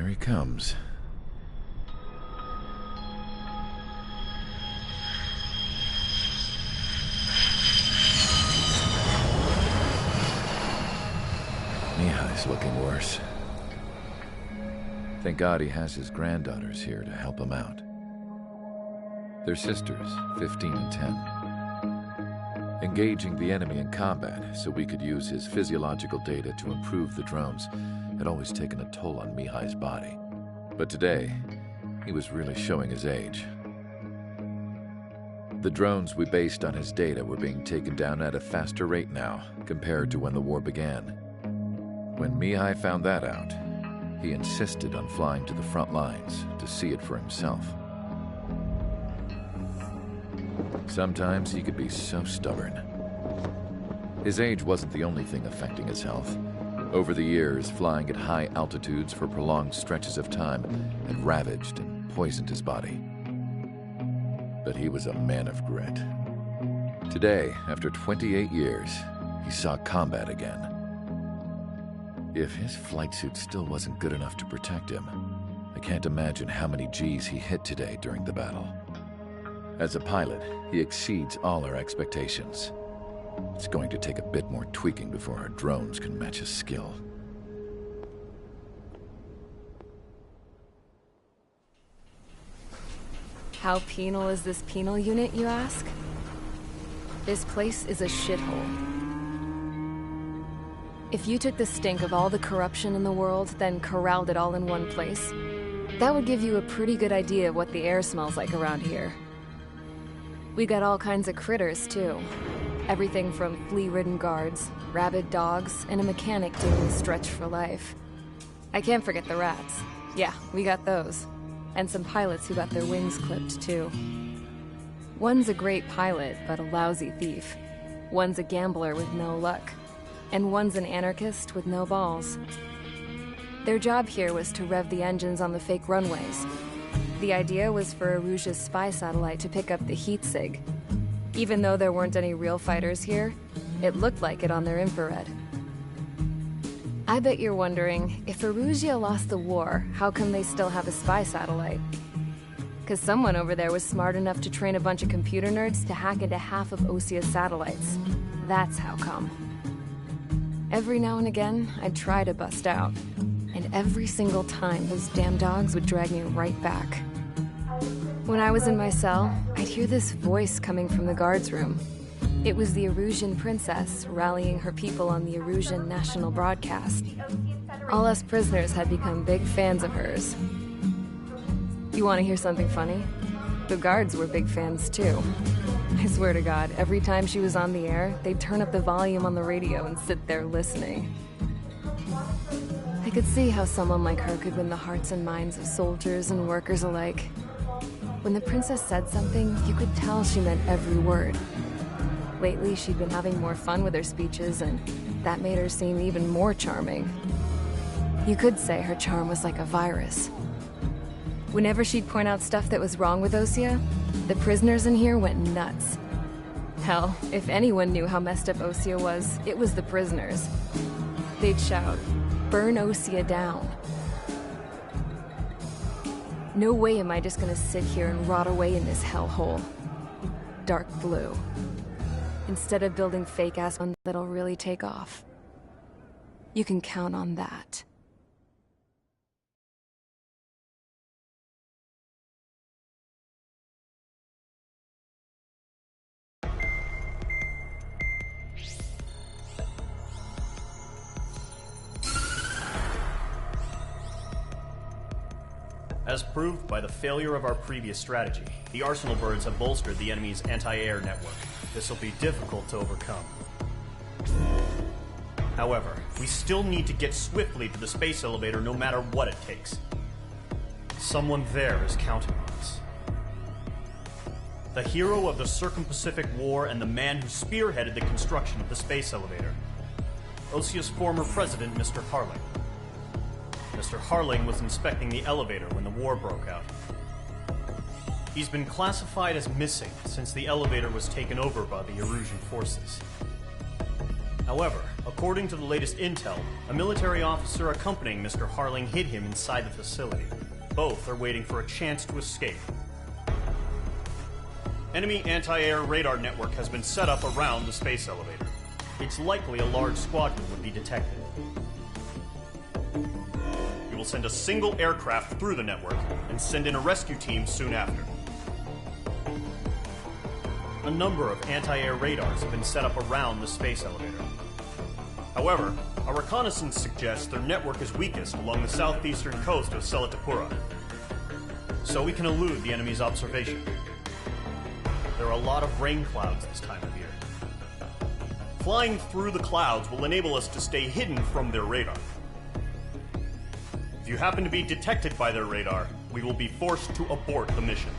Here he comes. Mihai's looking worse. Thank God he has his granddaughters here to help him out. They're sisters, 15 and 10. Engaging the enemy in combat so we could use his physiological data to improve the drones had always taken a toll on Mihai's body. But today, he was really showing his age. The drones we based on his data were being taken down at a faster rate now compared to when the war began. When Mihai found that out, he insisted on flying to the front lines to see it for himself. Sometimes he could be so stubborn. His age wasn't the only thing affecting his health. Over the years, flying at high altitudes for prolonged stretches of time had ravaged and poisoned his body. But he was a man of grit. Today, after 28 years, he saw combat again. If his flight suit still wasn't good enough to protect him, I can't imagine how many Gs he hit today during the battle. As a pilot, he exceeds all our expectations. It's going to take a bit more tweaking before our drones can match his skill. How penal is this penal unit, you ask? This place is a shithole. If you took the stink of all the corruption in the world, then corralled it all in one place, that would give you a pretty good idea of what the air smells like around here. We got all kinds of critters, too. Everything from flea-ridden guards, rabid dogs, and a mechanic doing the stretch for life. I can't forget the rats. Yeah, we got those. And some pilots who got their wings clipped, too. One's a great pilot, but a lousy thief. One's a gambler with no luck. And one's an anarchist with no balls. Their job here was to rev the engines on the fake runways. The idea was for Aruja's spy satellite to pick up the heat sig. Even though there weren't any real fighters here, it looked like it on their infrared. I bet you're wondering, if Aruja lost the war, how come they still have a spy satellite? 'Cause someone over there was smart enough to train a bunch of computer nerds to hack into half of Osia's satellites. That's how come. Every now and again, I'd try to bust out. And every single time, those damn dogs would drag me right back. When I was in my cell, I'd hear this voice coming from the guards room. It was the Arusian princess rallying her people on the Arusian national broadcast. All us prisoners had become big fans of hers. You want to hear something funny? The guards were big fans too. I swear to God, every time she was on the air, they'd turn up the volume on the radio and sit there listening. I could see how someone like her could win the hearts and minds of soldiers and workers alike. When the princess said something, you could tell she meant every word. Lately, she'd been having more fun with her speeches, and that made her seem even more charming. You could say her charm was like a virus. Whenever she'd point out stuff that was wrong with Osia, the prisoners in here went nuts. Hell, if anyone knew how messed up Osia was, it was the prisoners. They'd shout, "Burn Osia down." No way am I just gonna sit here and rot away in this hellhole. Dark blue. Instead of building fake-ass ones that'll really take off. You can count on that. As proved by the failure of our previous strategy, the Arsenal birds have bolstered the enemy's anti-air network. This will be difficult to overcome. However, we still need to get swiftly to the space elevator no matter what it takes. Someone there is counting on us. The hero of the Circum-Pacific War and the man who spearheaded the construction of the space elevator. Osia's former president, Mr. Harling. Mr. Harling was inspecting the elevator when the war broke out. He's been classified as missing since the elevator was taken over by the Erusian forces. However, According to the latest intel, a military officer accompanying Mr. Harling hid him inside the facility. Both are waiting for a chance to escape. Enemy anti-air radar network has been set up around the space elevator. It's likely a large squadron would be detected. We will send a single aircraft through the network and send in a rescue team soon after. A number of anti-air radars have been set up around the space elevator. However, our reconnaissance suggests their network is weakest along the southeastern coast of Selatapura, so we can elude the enemy's observation. There are a lot of rain clouds this time of year. Flying through the clouds will enable us to stay hidden from their radar. If you happen to be detected by their radar, we will be forced to abort the mission.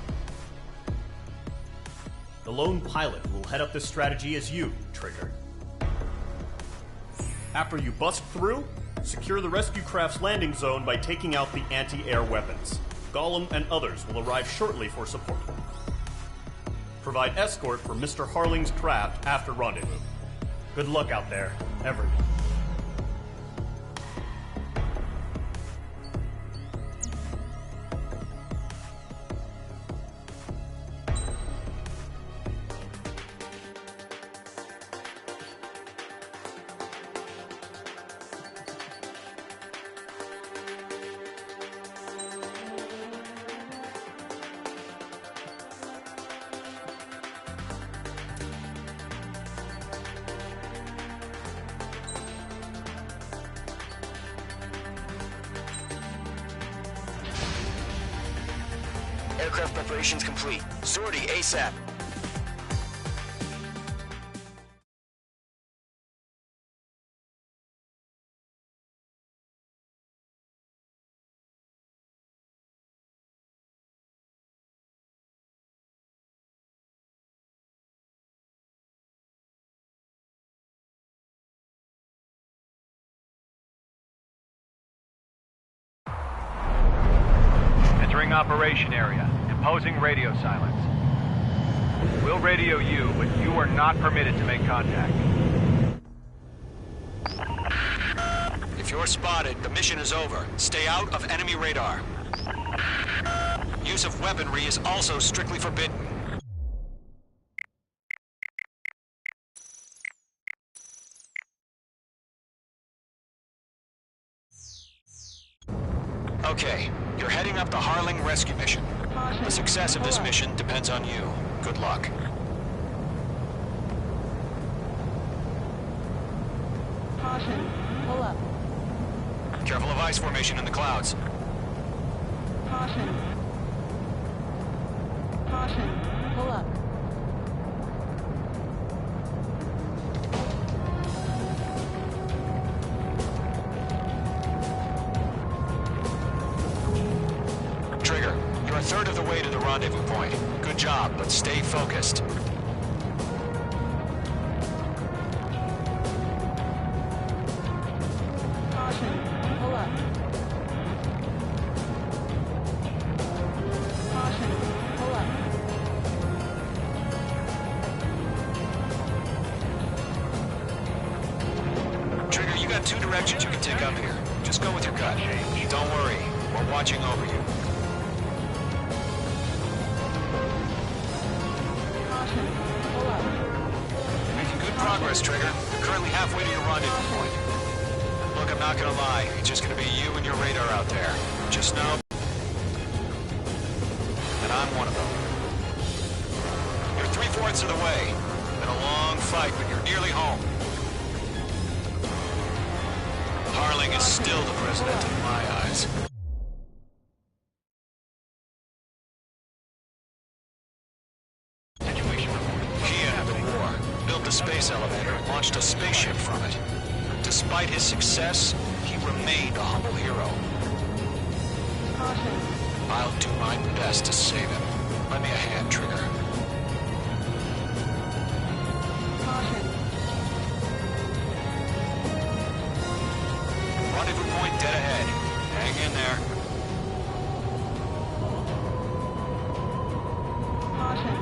The lone pilot will head up this strategy as you, Trigger. After you bust through, secure the rescue craft's landing zone by taking out the anti-air weapons. Gollum and others will arrive shortly for support. Provide escort for Mr. Harling's craft after rendezvous. Good luck out there, everyone. Aircraft preparations complete. Sortie ASAP. Entering operation area. Imposing radio silence. We'll radio you, but you are not permitted to make contact. If you're spotted, the mission is over. Stay out of enemy radar. Use of weaponry is also strictly forbidden. Okay, you're heading up the Harling rescue mission. The success of this mission depends on you. Good luck. Caution. Pull up. Careful of ice formation in the clouds. Caution. Caution. Pull up. Trigger, you're a third of the way to the rendezvous point. Good job, but stay focused. Caution. Pull up. Caution. Pull up. Trigger, you got two directions you can take up here. Just go with your gut. Don't worry, we're watching over you. Caution. Pull up. Making good progress, Trigger. You're currently halfway to your rendezvous point. Look, I'm not gonna lie. It's just gonna be you and your radar out there. Just know that I'm one of them. You're 3/4 of the way. Been a long fight, but you're nearly home. Harling is still the president in my eyes. He ended the war, built the space elevator, and launched a spaceship from it. Despite his success, he remained a humble hero. Caution. I'll do my best to save him. Lend me a hand, Trigger. Caution. Rendezvous point dead ahead. Hang in there. Caution.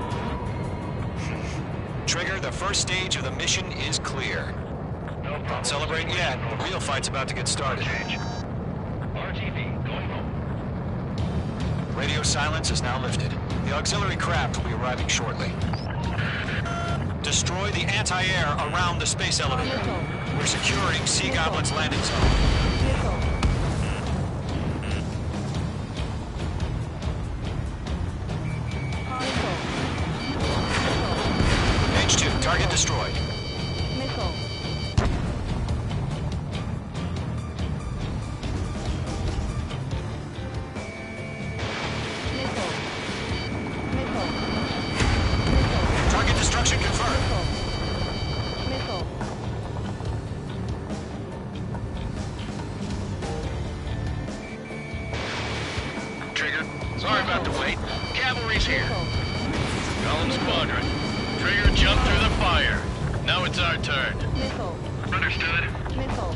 Trigger, the first stage of the mission is clear. No Don't celebrate yet. The real fight's about to get started. RTV, going home. Radio silence is now lifted. The auxiliary craft will be arriving shortly. Destroy the anti-air around the space elevator. We're securing Sea Goblin's landing zone. Missile. Missile. H2, target destroyed. Missile. Missile. Missile. Missile. Target destruction confirmed. Missile. Trigger, sorry about the wait. Cavalry's here. Calling squadron. Trigger jumped through the fire. Now it's our turn. Missile. Understood. Missile. Missile.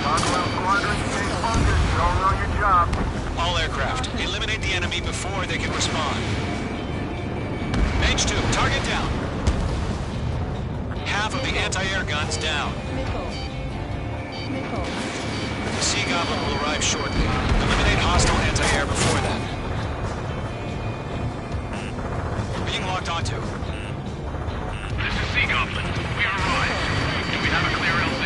Rockwell squadron, stay focused. You all know your job. All aircraft, eliminate the enemy before they can respond. H2, target down. Half of the anti-air guns down. Missile. Missile. The Sea Goblin will arrive shortly. Eliminate hostile anti-air before that. We're being locked onto. This is Sea Goblin. We arrived. Do we have a clear LZ?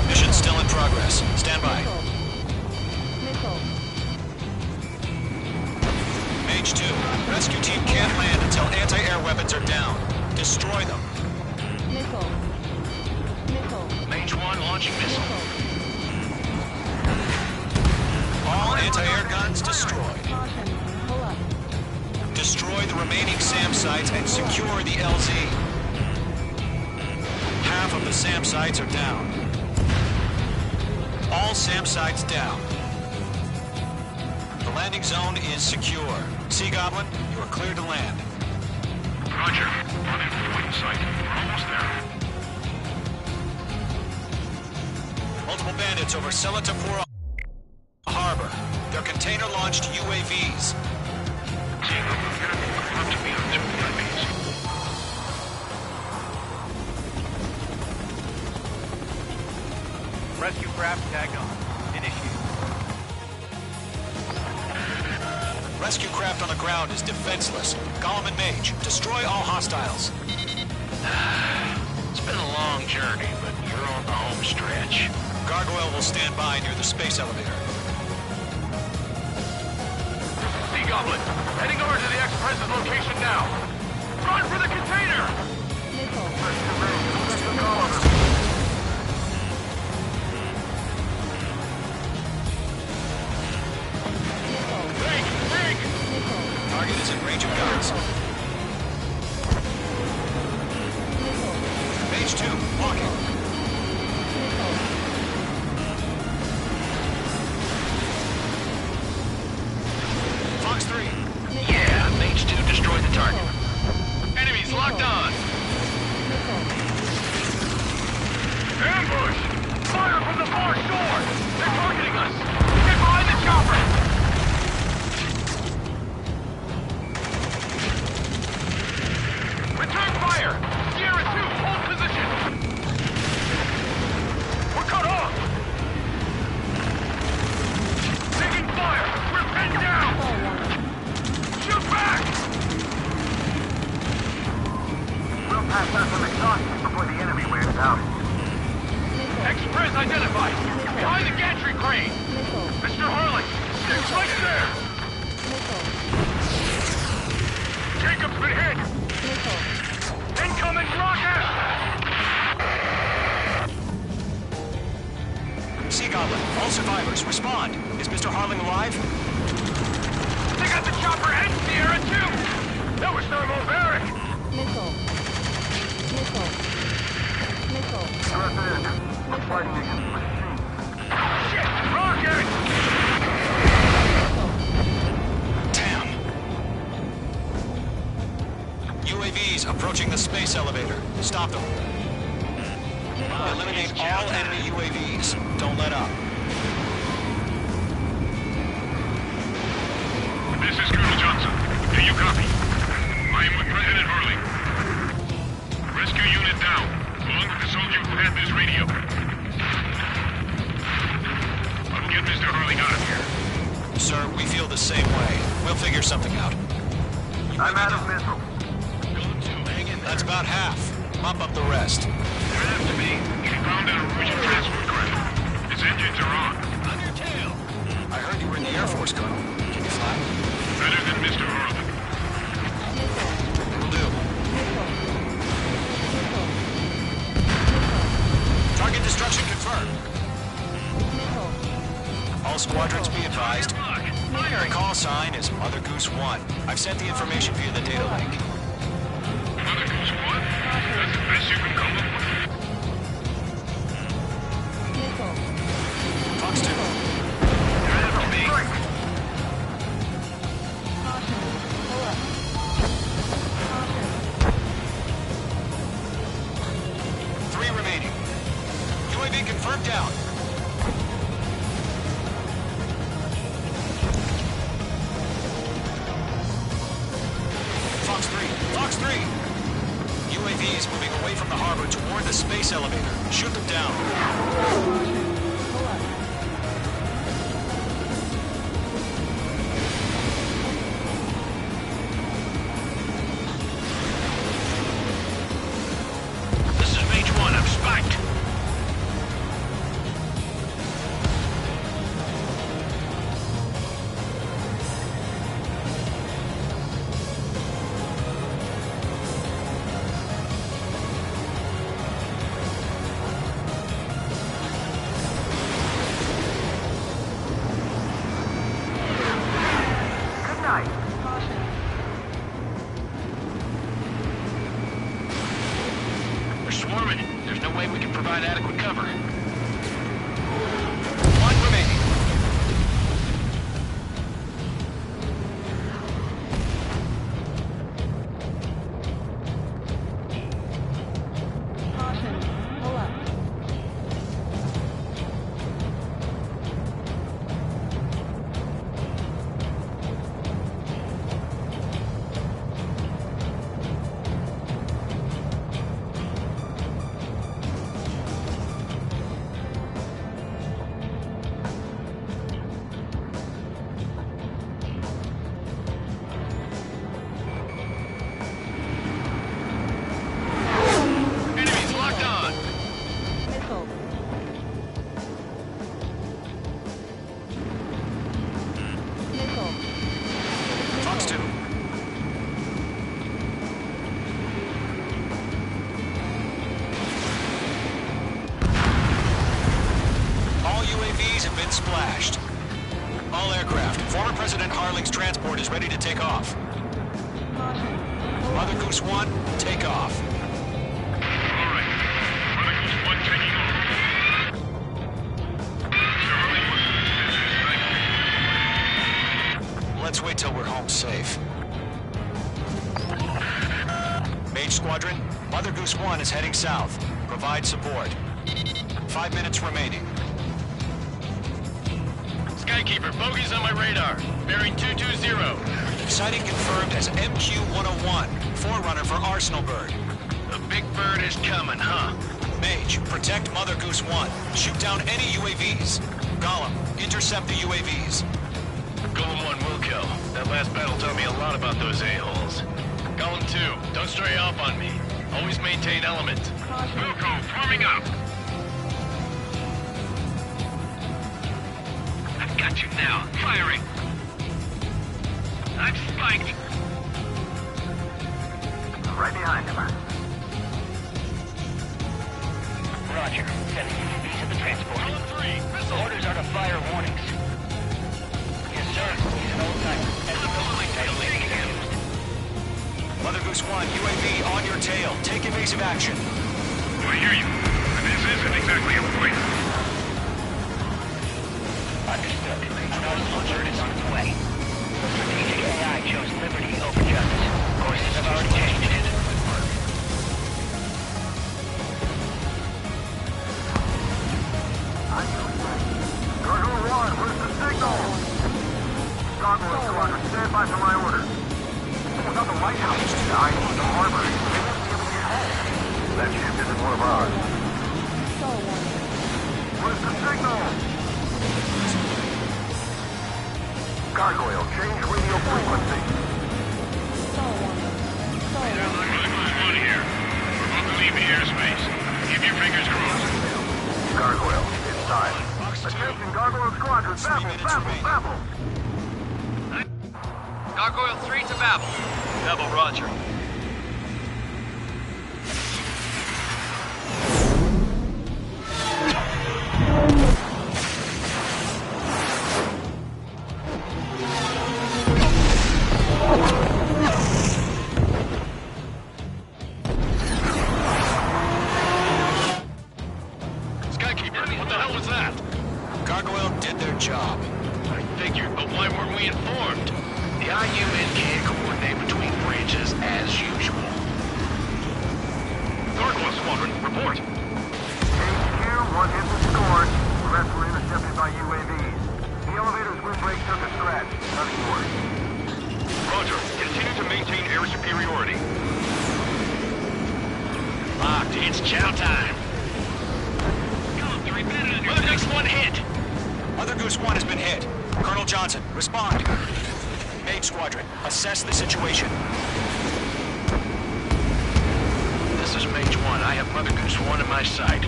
Mission still in progress. Stand by. Missile. H2, rescue team can't land until anti-air weapons are down. Destroy them. Missile. Missile. Mage 1 launching missile. All anti-air guns destroyed. Caution. Pull up. Destroy the remaining SAM sites and secure the LZ. Half of the SAM sites are down. All SAM sites down. The landing zone is secure. Sea Goblin, you are cleared to land. Roger. Running for wing sight. We're almost there. Multiple bandits over Selatapur Harbor. They're container-launched UAVs. Sea Goblin, enemy confirmed to be on 2 UAVs. Rescue craft tagged on. Initiate. Rescue craft on the ground is defenseless. Gollum and Mage, destroy all hostiles. It's been a long journey, but you're on the home stretch. Gargoyle will stand by near the space elevator. Sea Goblin, heading over to the Express's location now. Run for the container! Missile. Break! Break! Missile. Target is in range of guns. Missile. Mage 2, walking. Missile. Fox 3, Yeah, Mage 2 destroyed the target. Enemies locked on! Missile. Ambush! Fire from the far shore! They're targeting us! Get behind the chopper! Return fire! Sierra 2, hold position! We're cut off! Taking fire! We're pinned down! Shoot back! We'll pass out some exhaustion before the enemy wears out. Express identified! Behind the gantry crane! Missile. Mr. Harling! It's right there! Missile. Jacob's been hit! Missile. Incoming rocket! Sea Goblin, all survivors, respond. Is Mr. Harling alive? They got the chopper and Sierra too! That was thermobaric! Missile. Missile. Missile. Shit! Rocket! Damn. UAVs approaching the space elevator. Stop them. Eliminate all enemy UAVs. Don't let up. This is Colonel Johnson. Do you copy? I am with President Hurley. Rescue unit down. along with the soldier who had this radio. I'll get Mr. Harling out of here. Sir, we feel the same way. We'll figure something out. I'm out of missile. That's about half. Mop up the rest. There has to be. We found an Erusian transport craft. Its engines are on. On your tail! I heard you were in the Air Force, Colonel. Can you fly? Better than Mr. Harling. Will do. Target destruction confirmed. All squadrons be advised. The call sign is Mother Goose 1. I've sent the information via the data link. Mother Goose 1? That's the best you can come up with? Fox 2. There has to be. Three remaining. UAV confirmed down. Fox 3! UAVs moving away from the harbor toward the space elevator. Shoot them down. This is Mage 1. I'm spiked. We're swarming. There's no way we can provide adequate cover. One remaining. Enemies locked on. Missile. Missile. Fox 2. All UAVs have been splashed. All aircraft. Former President Harling's transport is ready to take off. Mother Goose 1, take off. All right. Mother Goose 1 taking off. Mr. Harling, Let's wait till we're home safe. Mage Squadron, Mother Goose 1 is heading south. Provide support. 5 minutes remaining. Skykeeper, bogeys on my radar. Bearing 220. Sighting confirmed as MQ-101, forerunner for Arsenal Bird. The big bird is coming, huh? Mage, protect Mother Goose 1. Shoot down any UAVs. Gollum, intercept the UAVs. Golem 1 will kill. That last battle taught me a lot about those a-holes. Golem 2, don't stray off on me. Always maintain element. Wilco, forming up. I've got you now. Firing. I'm spiked. Right behind him. Roger. Sending UAVs to the transport. Golem 3, missile. Orders are to fire warnings. Yes, sir. He's an old-timer. Mother Goose 1, UAV on your tail. Take evasive action. I hear you. And this isn't exactly a point. Understood. Arsenal Bird is on its way. Strategic AI chose liberty over justice. Courses have already changed. Gargoyle 1, where's the signal? Gargoyle Squadron, stand by for my order. Someone's on the White House. I need the harbor. They won't be able to get home. That ship isn't one of ours. Star One. Where's the signal? Gargoyle, change radio frequency. Star One. Star One. One here. We're about to leave the airspace. Keep your fingers crossed. Gargoyle, it's time. Attention, Gargoyle Squadron. Babble. Gargoyle 3 to Babel. Babel, roger. Skykeeper, what the hell was that? Gargoyle did their job. I figured, but why weren't we informed? The IUN can't coordinate between branches as usual. Gargoyle Squadron, report. HQ, one hit was scored. The rest were intercepted by UAVs. The elevator's windbreak took a scratch. Nothing more. Roger. Continue to maintain air superiority. Locked. It's chow time. Come on, 3 minutes on your Mother Goose 1 hit. Mother Goose 1 has been hit. Colonel Johnson, respond. Mage Squadron, assess the situation. This is Mage 1. I have Mother Goose 1 in my sight.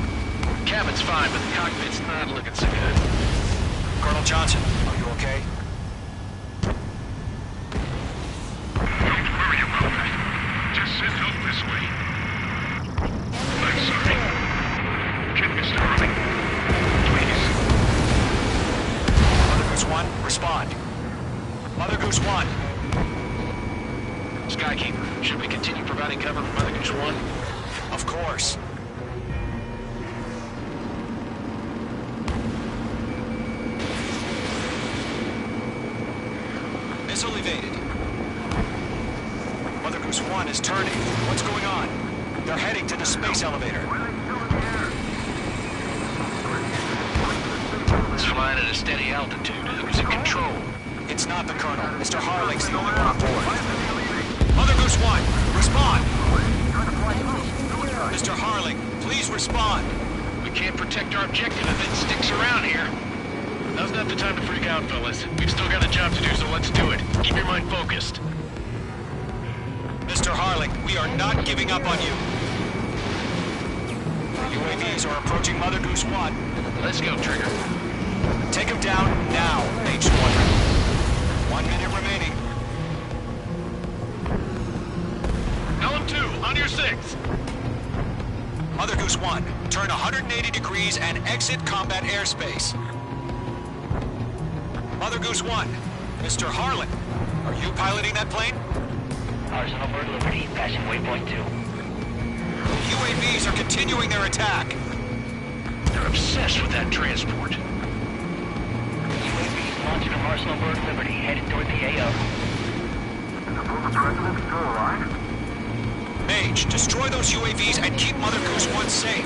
Cabin's fine, but the cockpit's not looking so good. Colonel Johnson, are you okay? Don't worry about that. Just send help this way. I'm sorry. Get Mr. Harley. Please. Mother Goose 1, respond. Mother Goose 1. Skykeeper, should we continue providing cover for Mother Goose 1? Of course. Missile evaded. Mother Goose 1 is turning. What's going on? They're heading to the space elevator. It's flying at a steady altitude. Who's in control? It's not the Colonel. Mr. Harling's the only one on board. Mother Goose 1, respond! Mr. Harling, please respond. We can't protect our objective if it sticks around here. Now's not the time to freak out, fellas. We've still got a job to do, so let's do it. Keep your mind focused. Mr. Harling, we are not giving up on you. The UAVs are approaching Mother Goose 1. Let's go, Trigger. Take him down now, Mage Squadron. 1 minute remaining. Pelham 2, on your 6. Mother Goose 1, turn 180 degrees and exit combat airspace. Mother Goose 1, Mr. Harlan, are you piloting that plane? Arsenal Bird Liberty, passing waypoint 2. The UAVs are continuing their attack. They're obsessed with that transport. UAVs launching from Arsenal Bird Liberty, headed toward the AO. Is the former president still alive? Mage, destroy those UAVs and keep Mother Goose 1 safe.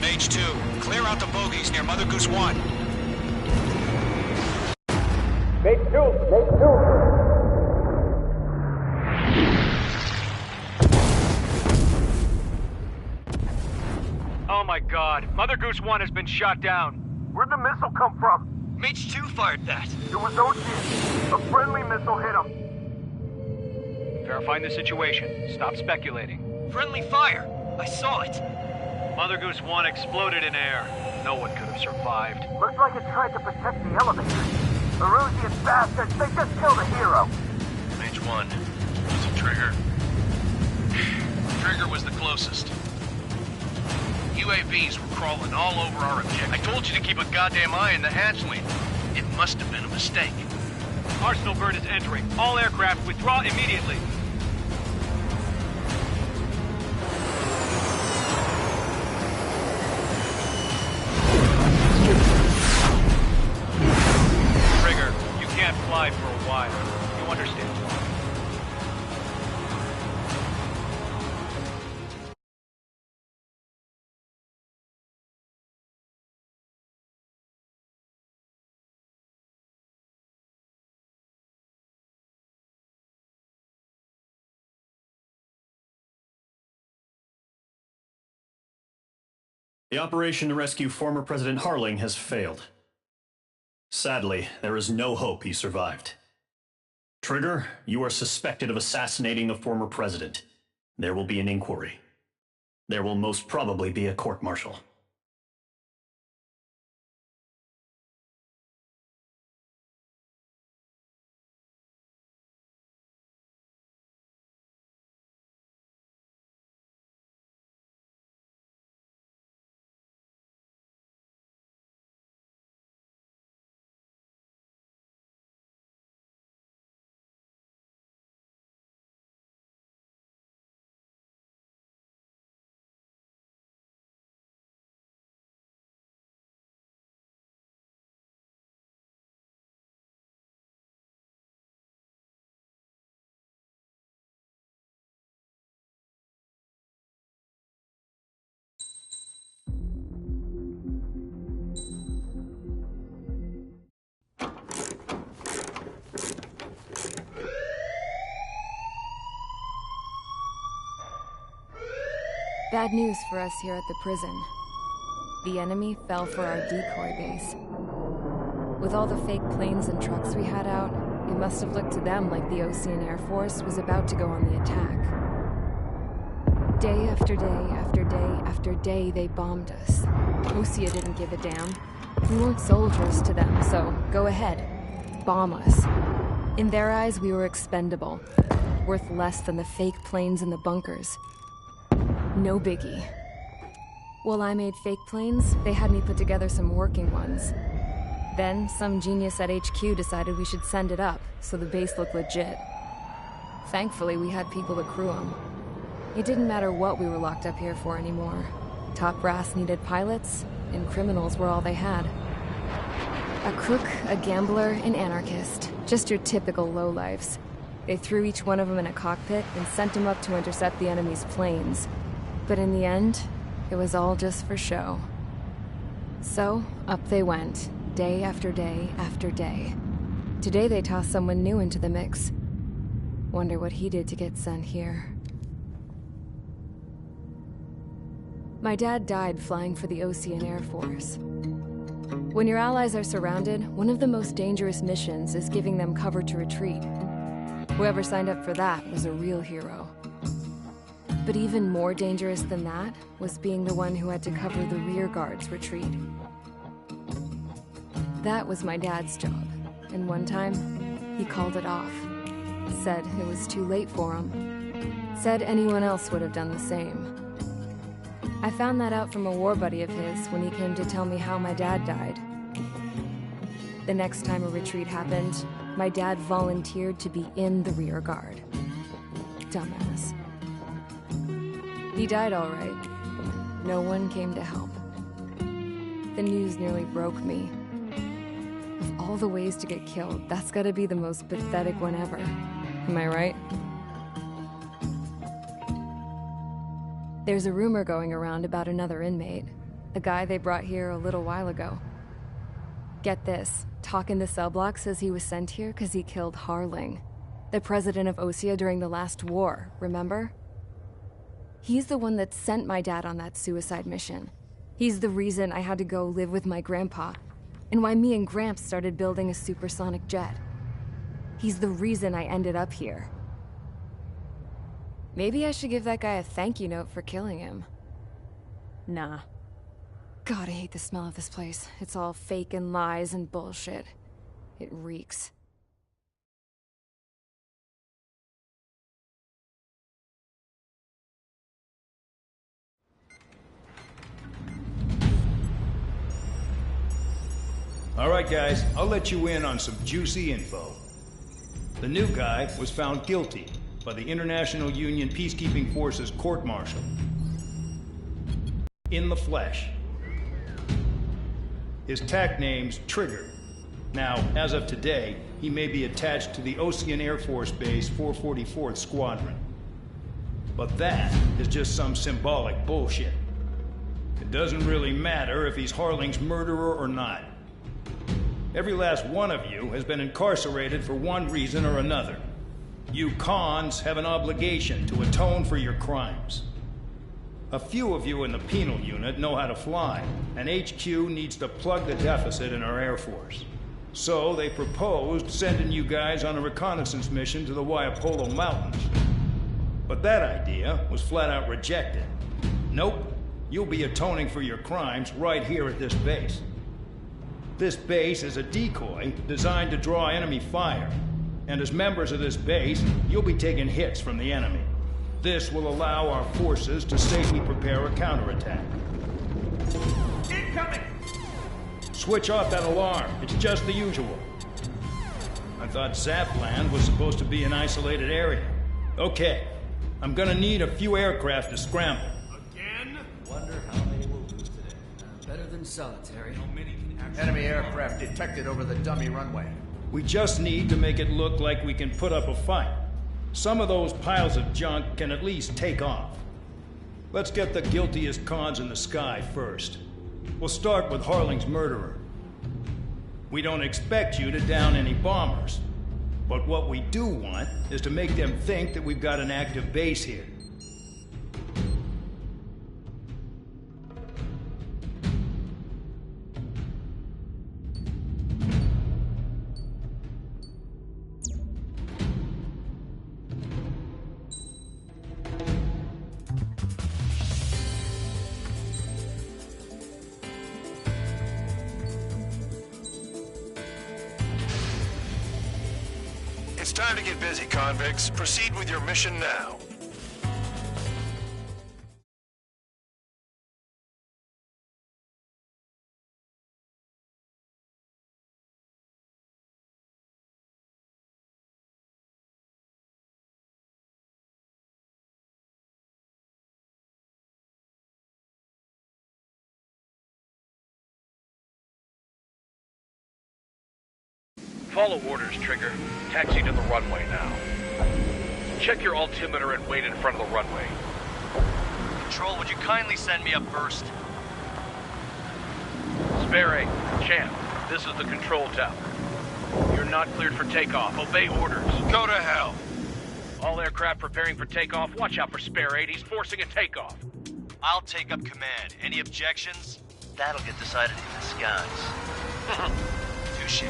Mage 2, clear out the bogies near Mother Goose 1. Oh my god, Mother Goose 1 has been shot down. Where'd the missile come from? Mage 2 fired that. It was OG. A friendly missile hit him. Verifying the situation. Stop speculating. Friendly fire! I saw it! Mother Goose 1 exploded in air. No one could have survived. Looks like it tried to protect the elevator. Erusian bastards, they just killed a hero. Mage 1. Was it Trigger? Trigger was the closest. UAVs were crawling all over our objective. I told you to keep a goddamn eye in the hatchling. It must have been a mistake. Arsenal Bird is entering. All aircraft withdraw immediately. Trigger, you can't fly for a while. You understand why. The operation to rescue former President Harling has failed. Sadly, there is no hope he survived. Trigger, you are suspected of assassinating the former president. There will be an inquiry. There will most probably be a court-martial. Bad news for us here at the prison. The enemy fell for our decoy base. With all the fake planes and trucks we had out, it must have looked to them like the Ocean Air Force was about to go on the attack. Day after day after day after day, they bombed us. Osea didn't give a damn. We weren't soldiers to them, so go ahead. Bomb us. In their eyes, we were expendable. Worth less than the fake planes in the bunkers. No biggie. While I made fake planes, they had me put together some working ones. Then, some genius at HQ decided we should send it up, so the base looked legit. Thankfully, we had people to crew them. It didn't matter what we were locked up here for anymore. Top brass needed pilots, and criminals were all they had. A crook, a gambler, an anarchist. Just your typical lowlifes. They threw each one of them in a cockpit and sent them up to intercept the enemy's planes. But in the end, it was all just for show. So, up they went, day after day after day. Today they tossed someone new into the mix. Wonder what he did to get sent here. My dad died flying for the Ocean Air Force. When your allies are surrounded, one of the most dangerous missions is giving them cover to retreat. Whoever signed up for that was a real hero. But even more dangerous than that was being the one who had to cover the rear guard's retreat. That was my dad's job, and one time, he called it off. Said it was too late for him. Said anyone else would have done the same. I found that out from a war buddy of his when he came to tell me how my dad died. The next time a retreat happened, my dad volunteered to be in the rear guard. Dumbass. He died all right. No one came to help. The news nearly broke me. Of all the ways to get killed, that's gotta be the most pathetic one ever. Am I right? There's a rumor going around about another inmate. A guy they brought here a little while ago. Get this, talk in the cell block says he was sent here because he killed Harling, the president of Osea during the last war, remember? He's the one that sent my dad on that suicide mission. He's the reason I had to go live with my grandpa, and why me and Gramps started building a supersonic jet. He's the reason I ended up here. Maybe I should give that guy a thank you note for killing him. Nah. God, I hate the smell of this place. It's all fake and lies and bullshit. It reeks. All right, guys, I'll let you in on some juicy info. The new guy was found guilty by the International Union Peacekeeping Forces court-martial. In the flesh. His tech name's Trigger. Now, as of today, he may be attached to the Ocean Air Force Base 444th Squadron. But that is just some symbolic bullshit. It doesn't really matter if he's Harling's murderer or not. Every last one of you has been incarcerated for one reason or another. You cons have an obligation to atone for your crimes. A few of you in the penal unit know how to fly, and HQ needs to plug the deficit in our Air Force. So they proposed sending you guys on a reconnaissance mission to the Waiapolo Mountains. But that idea was flat out rejected. Nope, you'll be atoning for your crimes right here at this base. This base is a decoy designed to draw enemy fire. And as members of this base, you'll be taking hits from the enemy. This will allow our forces to safely prepare a counterattack. Incoming! Switch off that alarm. It's just the usual. I thought Zapland was supposed to be an isolated area. Okay, I'm gonna need a few aircraft to scramble. Again? Wonder how they will lose today. Better than solitary. Enemy aircraft detected over the dummy runway. We just need to make it look like we can put up a fight. Some of those piles of junk can at least take off. Let's get the guiltiest cons in the sky first. We'll start with Harling's murderer. We don't expect you to down any bombers. But what we do want is to make them think that we've got an active base here. It's time to get busy, convicts. Proceed with your mission now. Follow orders, Trigger. Taxi to the runway now. Check your altimeter and wait in front of the runway. Control, would you kindly send me up first? Srry, Champ, this is the control tower. You're not cleared for takeoff. Obey orders. Go to hell. All aircraft preparing for takeoff. Watch out for Srry. He's forcing a takeoff. I'll take up command. Any objections? That'll get decided in the skies. Touche.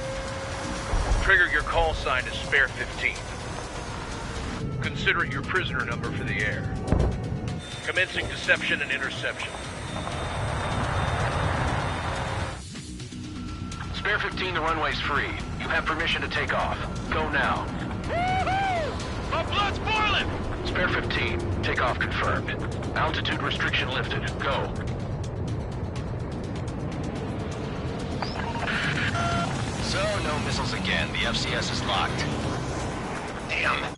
Trigger, your call sign is Spare 15. Consider it your prisoner number for the air. Commencing deception and interception. Spare 15, the runway's free. You have permission to take off. Go now. Woohoo! My blood's boiling! Spare 15, takeoff confirmed. Altitude restriction lifted. Go. So, no missiles again. The FCS is locked. Damn.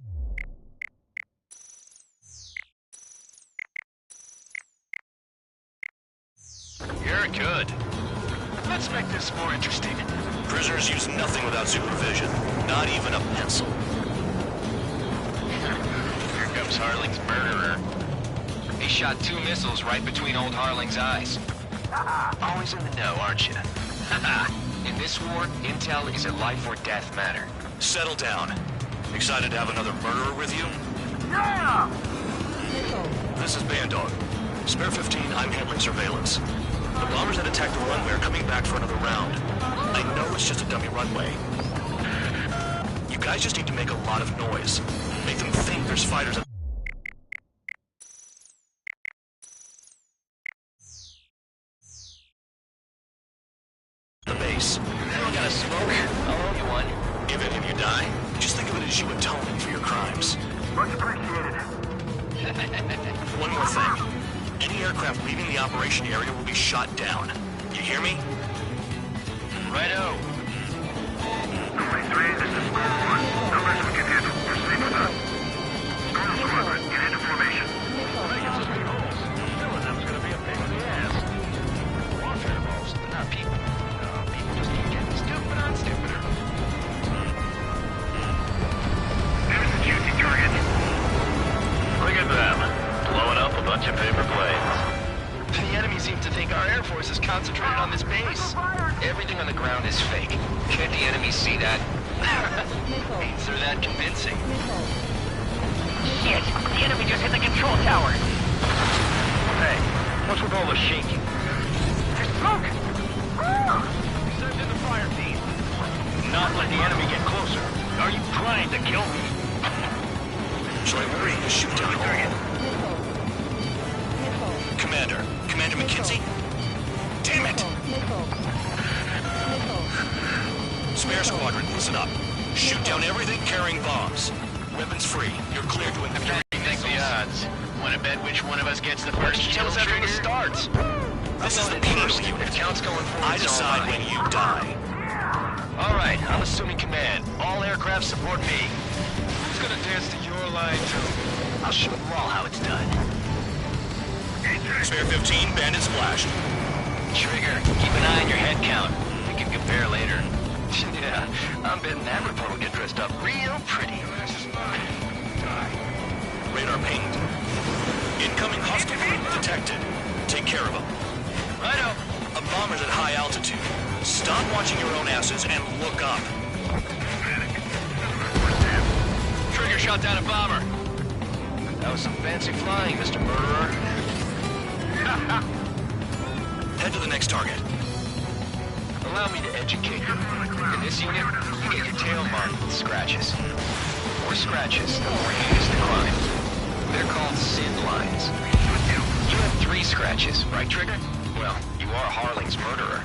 You're good. Let's make this more interesting. Prisoners use nothing without supervision. Not even a pencil. Here comes Harling's murderer. He shot 2 missiles right between old Harling's eyes. Always in the know, aren't you? In this war, intel is a life or death matter. Settle down. Excited to have another murderer with you? Yeah! This is Bandog. Spare 15, I'm handling surveillance. The bombers that attacked the runway are coming back for another round. I know it's just a dummy runway. You guys just need to make a lot of noise. Make them think there's fighters at the base. You got a smoke? I'll owe you one. If any of you die, just think of it as you atoning for your crimes. Much appreciated. One more thing. Any aircraft leaving the operation area will be shot down. You hear me? Righto. 23, this is Squad 1. No less we can handle. Proceed with that. Squad Squadron, get into formation. Killing them's gonna be a pain in the ass. Warfare balls, they're not people. People just keep getting stupider and stupider. There's the juicy target. Look at them. Blowing up a bunch of paper planes. The enemy seems to think our Air Force is concentrated on this base. Everything on the ground is fake. Can't the enemy see that? Means they're that convincing. Shit! The enemy just hit the control tower! Hey, What's with all the shaking? There's smoke! Send in the fire team. Not let the enemy get closer. Are you trying to kill me? Shall I order you to shoot down all? Commander McKenzie? Damn it! Spare squadron, listen up. Shoot down everything carrying bombs. Weapons free. You're cleared to infantry. Think the odds. Want to bet which one of us gets the first kill Tell us after trigger? the starts. This is the Penal unit. If count's going forward, I decide when you die. All right, I'm assuming command. All aircraft support me. Who's gonna dance to your line, too? I'll show you all how it's done. Spare 15, bandit splashed. Trigger, keep an eye on your head count. We can compare later. Yeah, I'm betting that report will get dressed up real pretty. Radar pinged. Incoming hostile group detected. Take care of them. Righto. A bomber's at high altitude. Stop watching your own asses and look up. Trigger shot down a bomber. That was some fancy flying, Mr. Murderer. Head to the next target. Allow me to educate you. In this unit, you get your tail marked with scratches. The more scratches, the more heinous the crime. They're called sin lines. You have 3 scratches, right, Trigger? Well, you are Harling's murderer.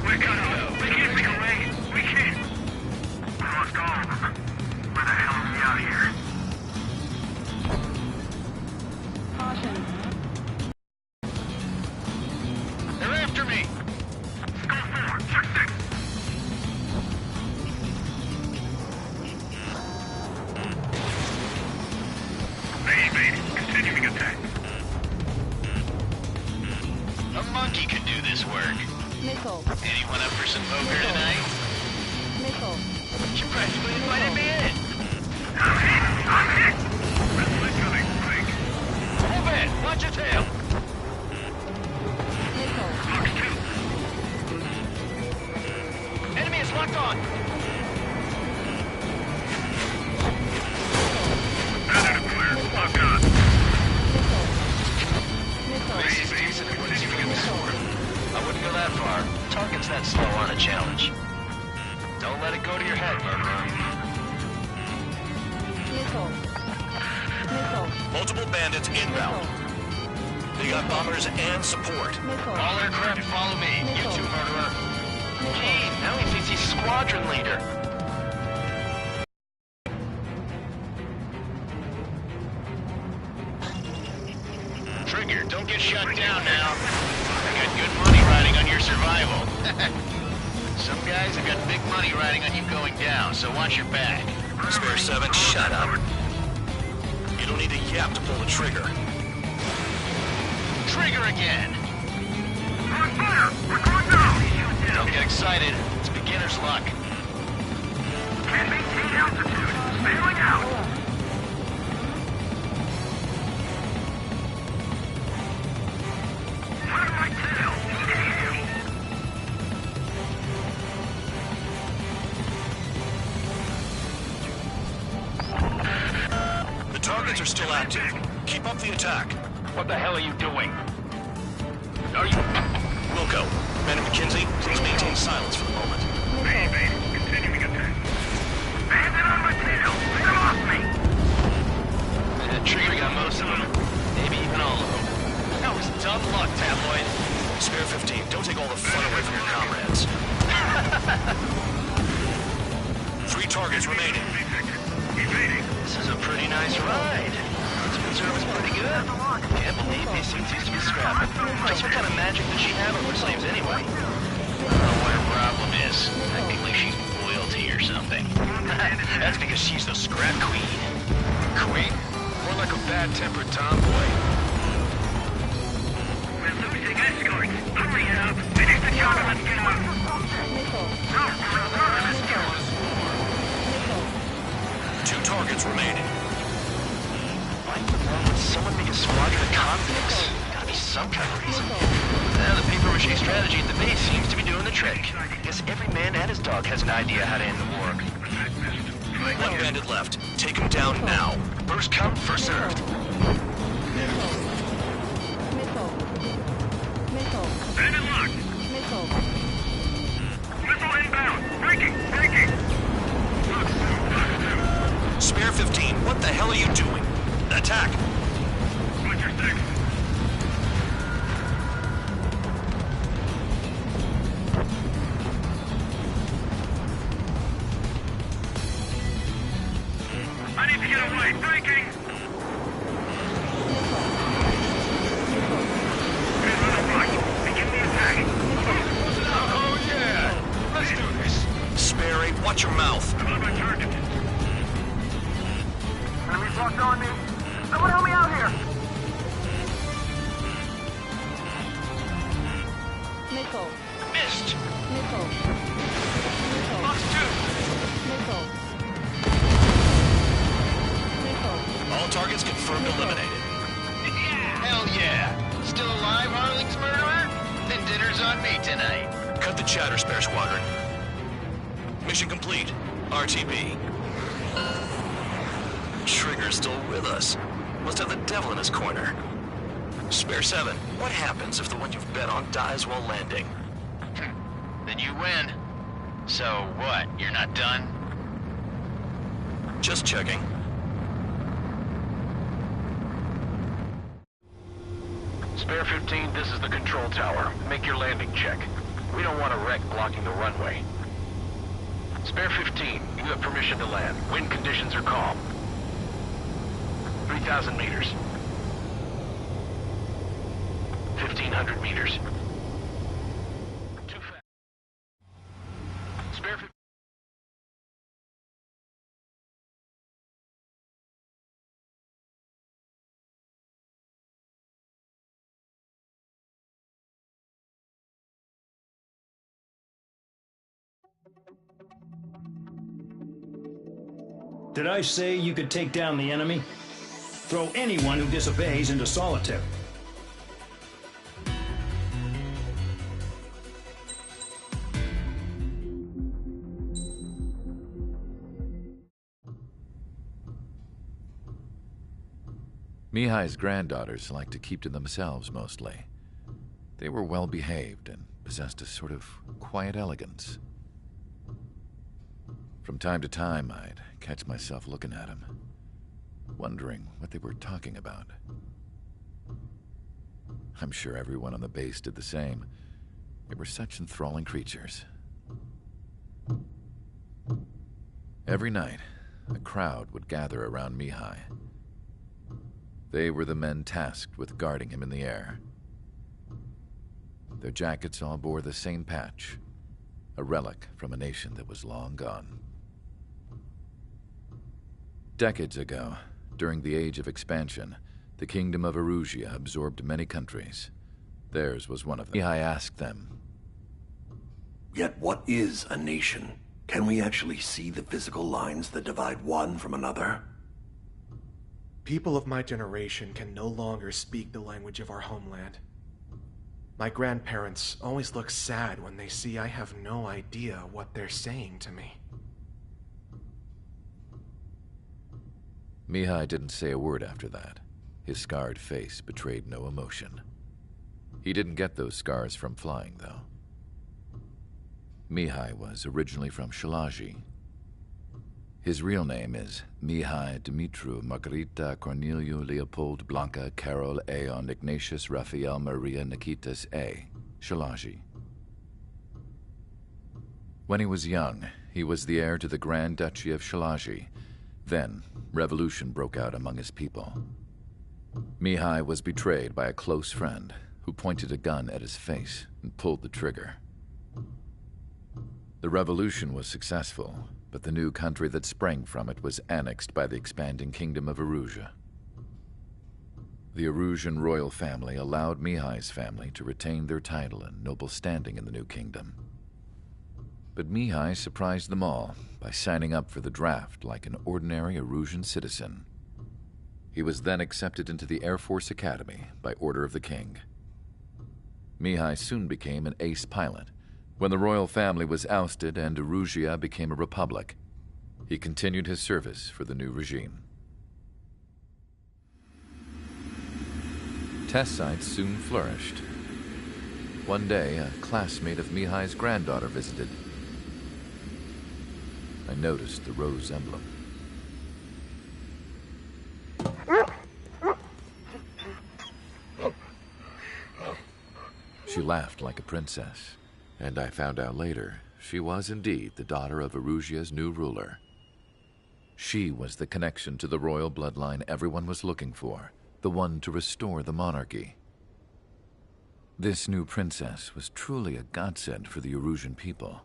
We can't be away. We can't. We lost all of them. Where the hell are we out here? Caution. They're after me! Go forward. Check 6. They evaded. Continuing attack. A monkey could do this work. Missile. Anyone up for some poker tonight? Missile. You practically invited me in. I'm hit. Missile incoming. Quick. Move in. Watch your tail. Missile. Box 2. Enemy is locked on. Bandit clear. Lock on. Missile. This is decent at what it's doing this war. I wouldn't go that far. Target's that slow on a challenge. Don't let it go to your head, murderer. Missile. Missile. Multiple bandits inbound. They got bombers and support. Missile. All aircraft follow me. You too, murderer. Gee, now he thinks he's squadron leader. Trigger, don't get shut down now. I got good money riding on your survival. Some guys have got big money riding on you going down, so watch your back. Spare 7, shut up. You don't need a yap to pull the trigger. Trigger again. We're on fire. We're going down. Don't get excited. It's beginner's luck. Can't maintain altitude. Bailing out. What am I tail? The targets are still active. Keep up the attack. What the hell are you doing? Are you... Wilco, Commander McKenzie, please maintain silence for the moment. Continuing attack. Bandit on my tail. Get him off me. Trigger got most of them. Maybe even all of them. That was dumb luck, Tabloid. Spare 15, don't take all the fun away from your comrades. 3 targets remaining. Evading. This is a pretty nice ride. Spoon service pretty good. Can't believe these things used to be scrapped. Just what kind of magic does she have over slaves anyway? Oh, what her problem is. Technically she's royalty or something. That's because she's the scrap queen. Queen? More like a bad-tempered tomboy. We're losing escorts. Hurry up. Finish the job and let's get out. Missile. Let's go. 2 targets remaining. Why in the world would someone make a squadron of convicts? Gotta be some kind of reason. The paper-mache strategy at the base seems to be doing the trick. Guess every man and his dog has an idea how to end the war. 1 bandit left. Take him down now. First come, first served. Missile. Nickel. Missed. Nickel. Nickel. Box 2. Nickel. Nickel. All targets confirmed eliminated. Hell yeah! Still alive, Harling's murderer? Then dinner's on me tonight. Cut the chatter, Spare Squadron. Mission complete. RTB. Trigger's still with us. Must have the devil in his corner. Spare 7, what happens if the one you've bet on dies while landing? Then you win. So what, you're not done? Just checking. Spare 15, this is the control tower. Make your landing check. We don't want a wreck blocking the runway. Spare 15, you have permission to land. Wind conditions are calm. 3,000 meters. 1,500 meters. Too fast. Spare 15. Did I say you could take down the enemy? Throw anyone who disobeys into solitary. Mihai's granddaughters liked to keep to themselves mostly. They were well behaved and possessed a sort of quiet elegance. From time to time, I'd catch myself looking at them, wondering what they were talking about. I'm sure everyone on the base did the same. They were such enthralling creatures. Every night, a crowd would gather around Mihai. They were the men tasked with guarding him in the air. Their jackets all bore the same patch, a relic from a nation that was long gone. Decades ago, during the Age of Expansion, the Kingdom of Erusia absorbed many countries. Theirs was one of them. Mihai asked them, "Yet what is a nation? Can we actually see the physical lines that divide one from another?" People of my generation can no longer speak the language of our homeland. My grandparents always look sad when they see I have no idea what they're saying to me. Mihai didn't say a word after that. His scarred face betrayed no emotion. He didn't get those scars from flying, though. Mihai was originally from Shalaji. His real name is Mihai Dumitru Margarita Corneliu Leopold Blanca Carol Aeon Ignatius Raphael Maria Nikitas A. Shalaji. When he was young, he was the heir to the Grand Duchy of Shalaji. Then, revolution broke out among his people. Mihai was betrayed by a close friend who pointed a gun at his face and pulled the trigger. The revolution was successful, but the new country that sprang from it was annexed by the expanding Kingdom of Erusia. The Erusian royal family allowed Mihai's family to retain their title and noble standing in the new kingdom. But Mihai surprised them all by signing up for the draft like an ordinary Erusian citizen. He was then accepted into the Air Force Academy by order of the king. Mihai soon became an ace pilot. When the royal family was ousted and Erusia became a republic, he continued his service for the new regime. Test sites soon flourished. One day, a classmate of Mihai's granddaughter visited. I noticed the rose emblem. She laughed like a princess, and I found out later she was indeed the daughter of Erusia's new ruler. She was the connection to the royal bloodline everyone was looking for, the one to restore the monarchy. This new princess was truly a godsend for the Erusian people.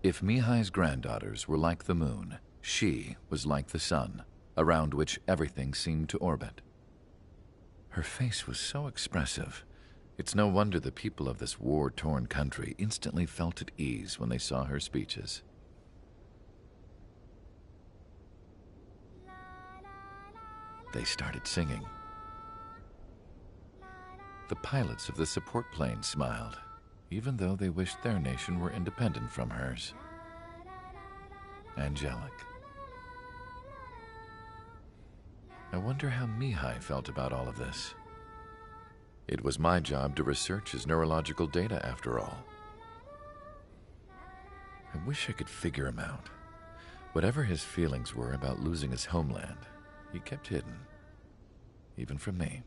If Mihai's granddaughters were like the moon, she was like the sun, around which everything seemed to orbit. Her face was so expressive, It's no wonder the people of this war-torn country instantly felt at ease when they saw her speeches. They started singing. The pilots of the support plane smiled, even though they wished their nation were independent from hers. Angelic. I wonder how Mihai felt about all of this. It was my job to research his neurological data, after all. I wish I could figure him out. Whatever his feelings were about losing his homeland, he kept hidden, even from me.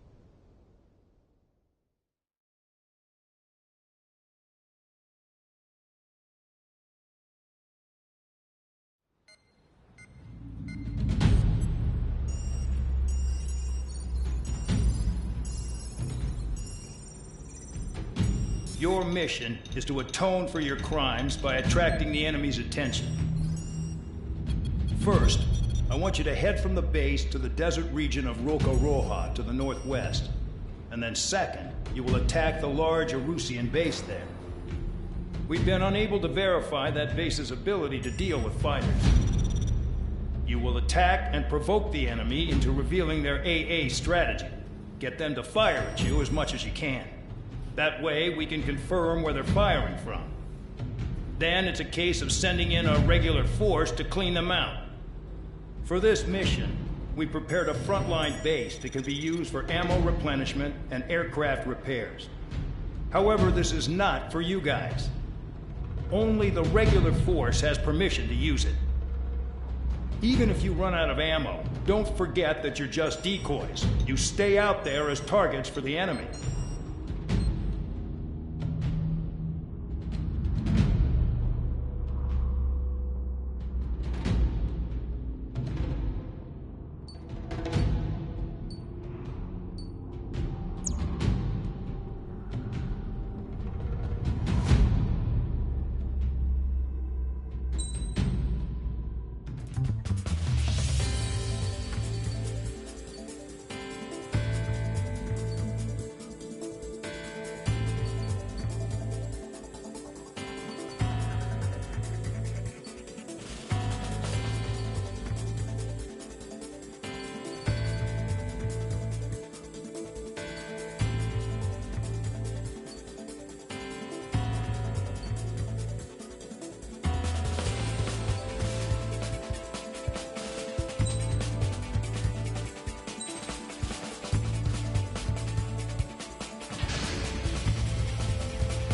Your mission is to atone for your crimes by attracting the enemy's attention. First, I want you to head from the base to the desert region of Roca-Roja to the northwest. And then second, you will attack the large Arusian base there. We've been unable to verify that base's ability to deal with fighters. You will attack and provoke the enemy into revealing their AA strategy. Get them to fire at you as much as you can. That way, we can confirm where they're firing from. Then it's a case of sending in a regular force to clean them out. For this mission, we prepared a frontline base that can be used for ammo replenishment and aircraft repairs. However, this is not for you guys. Only the regular force has permission to use it. Even if you run out of ammo, don't forget that you're just decoys. You stay out there as targets for the enemy.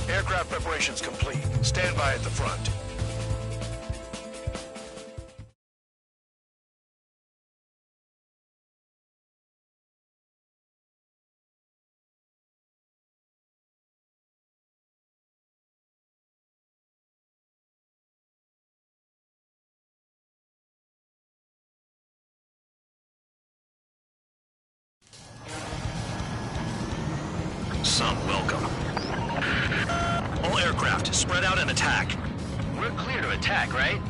Aircraft preparations complete. Stand by at the front. Some welcome. All aircraft, spread out and attack. We're clear to attack, right?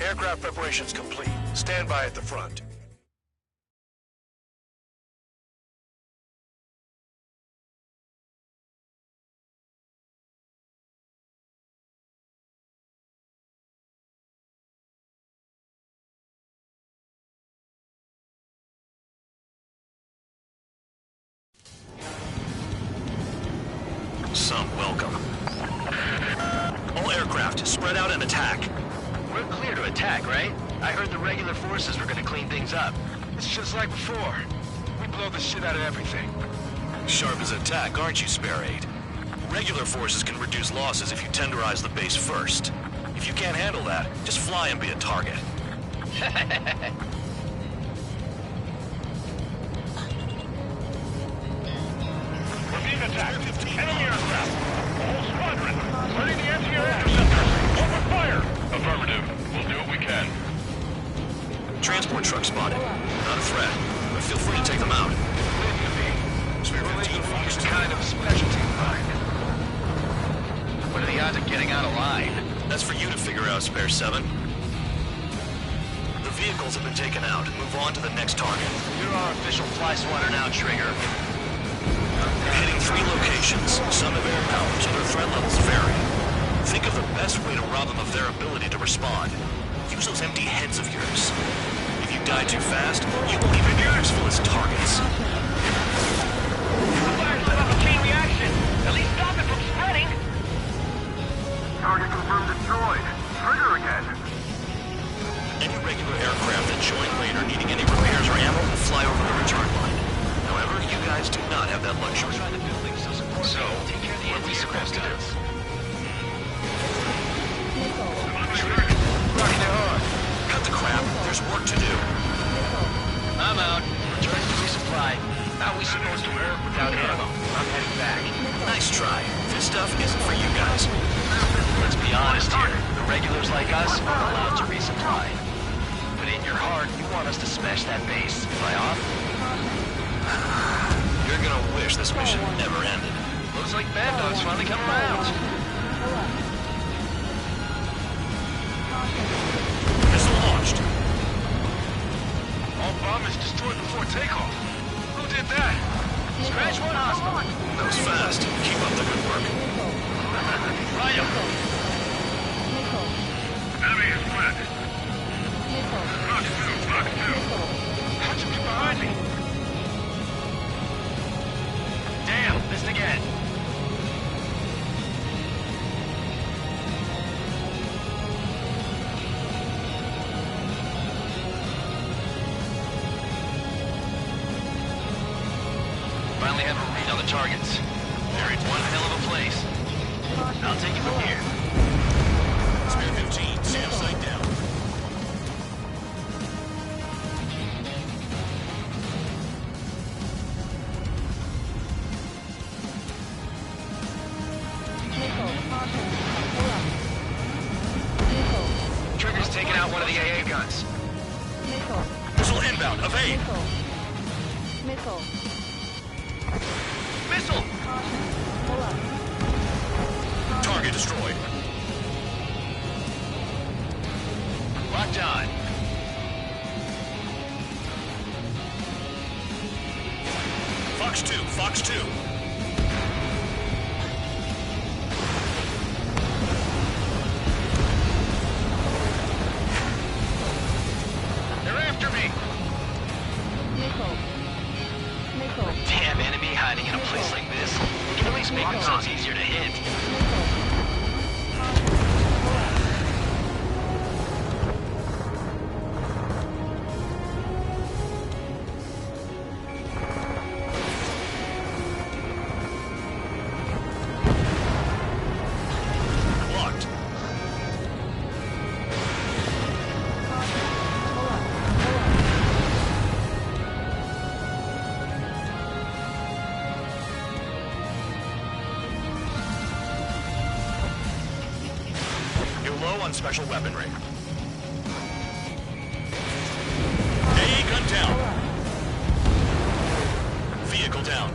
Aircraft preparations complete. Stand by at the front. Some welcome. All aircraft, spread out and attack. We're clear to attack, right? I heard the regular forces were gonna clean things up. It's just like before. We blow the shit out of everything. Sharp as attack, aren't you, Spare 8? Regular forces can reduce losses if you tenderize the base first. If you can't handle that, just fly and be a target. We're being attacked. Enemy aircraft. Whole squadron. Ready the anti-air interceptors. Open fire. Affirmative. We'll do what we can. Transport truck spotted. Not a threat, but feel free to take them out. Spare 15 Fox 2. Kind of specialty product. What are the odds of getting out alive? That's for you to figure out, Spare 7. The vehicles have been taken out. Move on to the next target. You're our official fly swatter now, Trigger. You're hitting 3 locations. Some have air powers, other threat levels vary. Think of the best way to rob them of their ability to respond. Use those empty heads of yours. If you die too fast, you won't even be useful as targets. The fire set off a chain reaction. At least stop it from spreading. Target confirmed destroyed. Trigger again. Any regular aircraft that join later needing any repairs or ammo will fly over the return line. However, you guys do not have that luxury. Try the building so support. So, take care of the anti-aircraft guns. Rocky hard. Cut the crap. There's work to do. I'm out. Return to resupply. How are we supposed to work without ammo? I'm heading back. Nice try. This stuff isn't for you guys. Let's be honest here. The regulars like us are allowed to resupply. But in your heart, you want us to smash that base. Am I off? You're gonna wish this mission never ended. Looks like Bad Dog's finally come around. Missile launched. All bombers destroyed before takeoff. Who did that? Scratch one hostile. That was fast. Keep up the good work. Fire! Enemy is split. Fox 2, Fox 2. How'd you get behind me? Damn, missed again. Finally have a read on the targets. Buried one hell of a place. I'll take it from here. Spare 15. Sam sight down. Trigger's taking out one of the AA guns. Missile inbound. Evade. Missile. Missile! Target destroyed. Locked on. Fox 2. Fox 2. They're after me. Damn enemy hiding in a place like this. You can at least make themselves easier to hit. Locked. You're low on special weaponry. AA gun down. Vehicle down.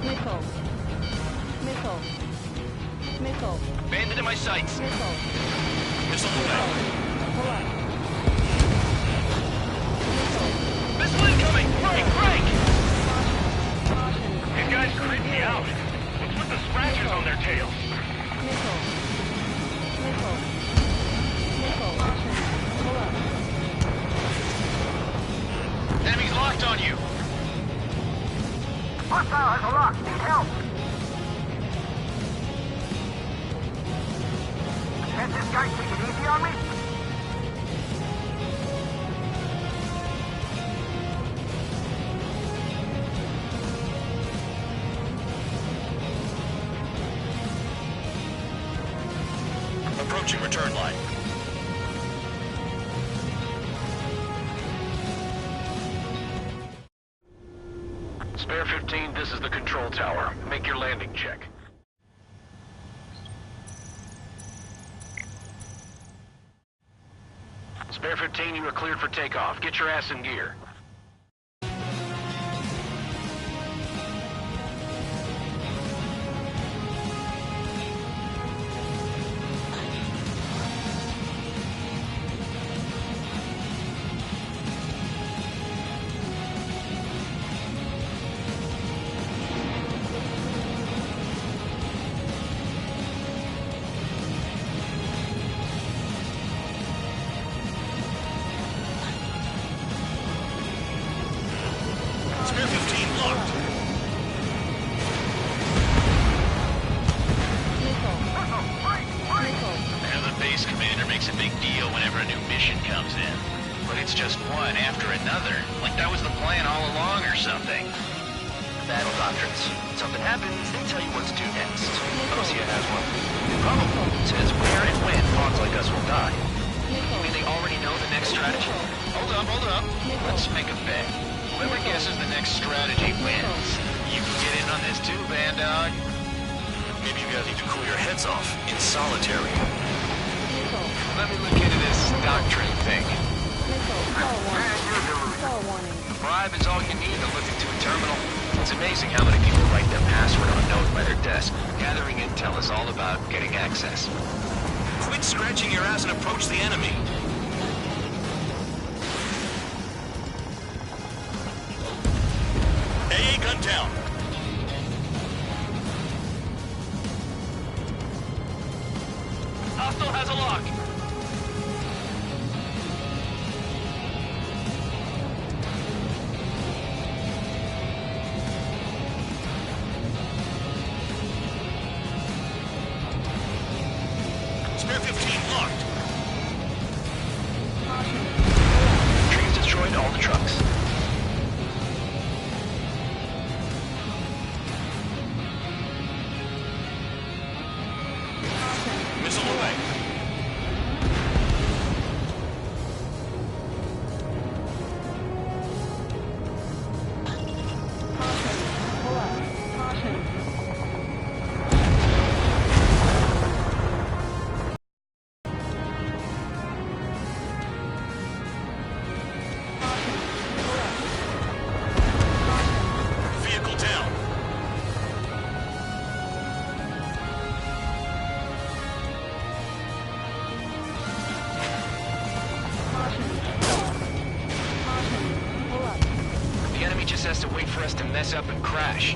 Bandit in my sights. Missile away. Missile incoming! Break! Break! These guys creep me out. What's with the scratches on their tails? Enemy's locked on you. Hostile has a lock. Need help. Can't this guy take it easy on me? Approaching return line. Spare 15, this is the control tower. Make your landing check. Spare 15, you are cleared for takeoff. Get your ass in gear. Spare 15 locked. And the base commander makes a big deal whenever a new mission comes in. But it's just one after another. Like that was the plan all along or something. Battle doctrines. Something happens, they tell you what to do next. Osea has one. Probably. Says where and when pawns like us will die. I mean, they already know the next strategy. Hold up. Let's make a bet. Whoever guesses the next strategy wins. You can get in on this too, Bandog. Maybe you guys need to cool your heads off in solitary. Let me look into this doctrine thing. A bribe is all you need to look into a terminal. It's amazing how many people write their password unknown by their desk. Gathering intel is all about getting access. Quit scratching your ass and approach the enemy. AA gun down. Hostile has a lock. Spare 15 locked. Trees destroyed all the trucks. Missile away. Vehicle down. The enemy just has to wait for us to mess up and crash.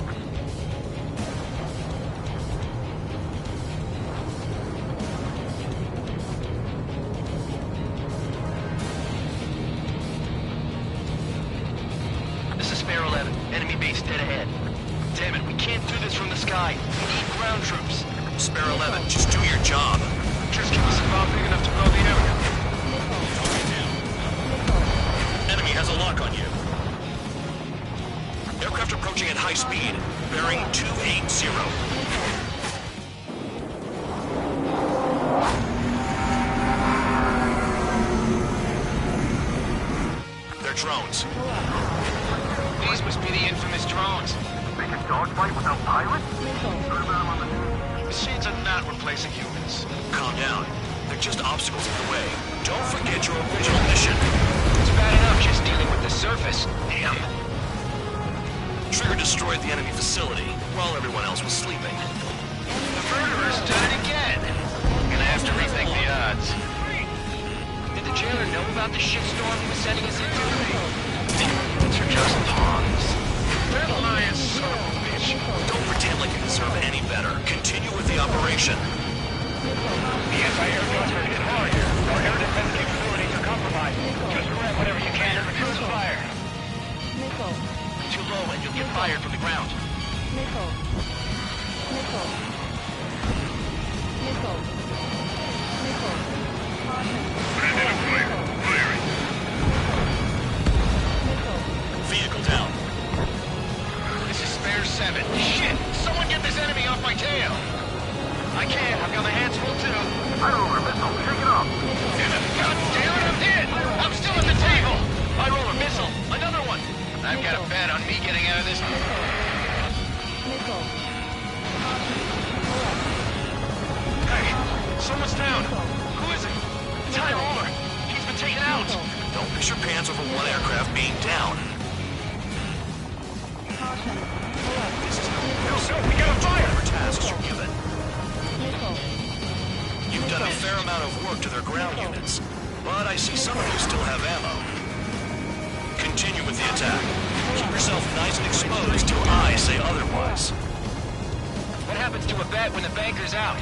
This is Spare 11. Enemy base dead ahead. Damn it, we can't do this from the sky. We need ground troops. Spare 11, just do your job. Just give us a bomb big enough to blow the area. Enemy has a lock on you. Aircraft approaching at high speed. Bearing 280. They're drones. These must be the infamous drones. They can dogfight without pilots? Machines are not replacing humans. Calm down. They're just obstacles in the way. Don't forget your original mission. It's bad enough just dealing with the surface. Damn. Trigger destroyed the enemy facility while everyone else was sleeping. The murderer's done it again. Gonna have to rethink the odds. Did the jailer know about the shitstorm he was sending us into? These are just pawns. That lion son of a bitch. Don't pretend like you deserve any better. Continue with the operation. The anti-air guns are hit hard here. Our air defense capabilities are compromised. Just grab whatever you can and reduce fire. Too low and you'll get fired from the ground. Vehicle down. This is Spare 7. Shit! Someone get this enemy off my tail! I can't. I've got my hands full too. I roll a missile. Take it off. God damn it, I'm dead! I'm still at the table! I roll a missile. Another one. I've got a bet on me getting out of this your pants over one aircraft being down. This is we got a fire! Whatever tasks you're given. You've done a fair amount of work to their ground units, but I see some of you still have ammo. Continue with the attack. Keep yourself nice and exposed till I say otherwise. What happens to a bet when the banker's out?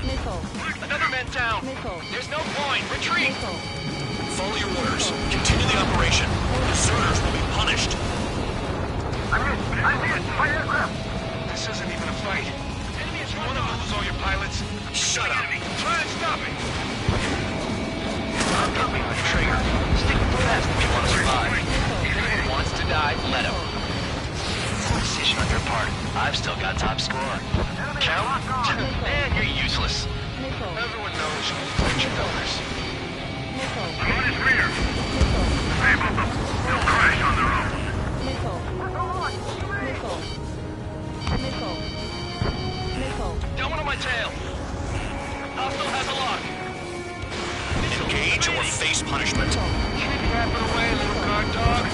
Missile. Another man down. Missile. There's no point. Retreat. Missile. Follow your orders. Continue the operation. Deserters will be punished. I'm hit. My aircraft. This isn't even a fight. You want to lose all your pilots? Shut up. Try and stop it. I'm coming with Trigger. Stick to the best if you want to survive. If anyone wants to die, let him. Decision on your part. I've still got top score. Count? Man, you're useless. Everyone knows you're numbers. I'm on his rear. Save them. They'll crash on their own. Got one on my tail. Hostile has a lock. Engage or face punishment. Keep yapping away, little guard dog.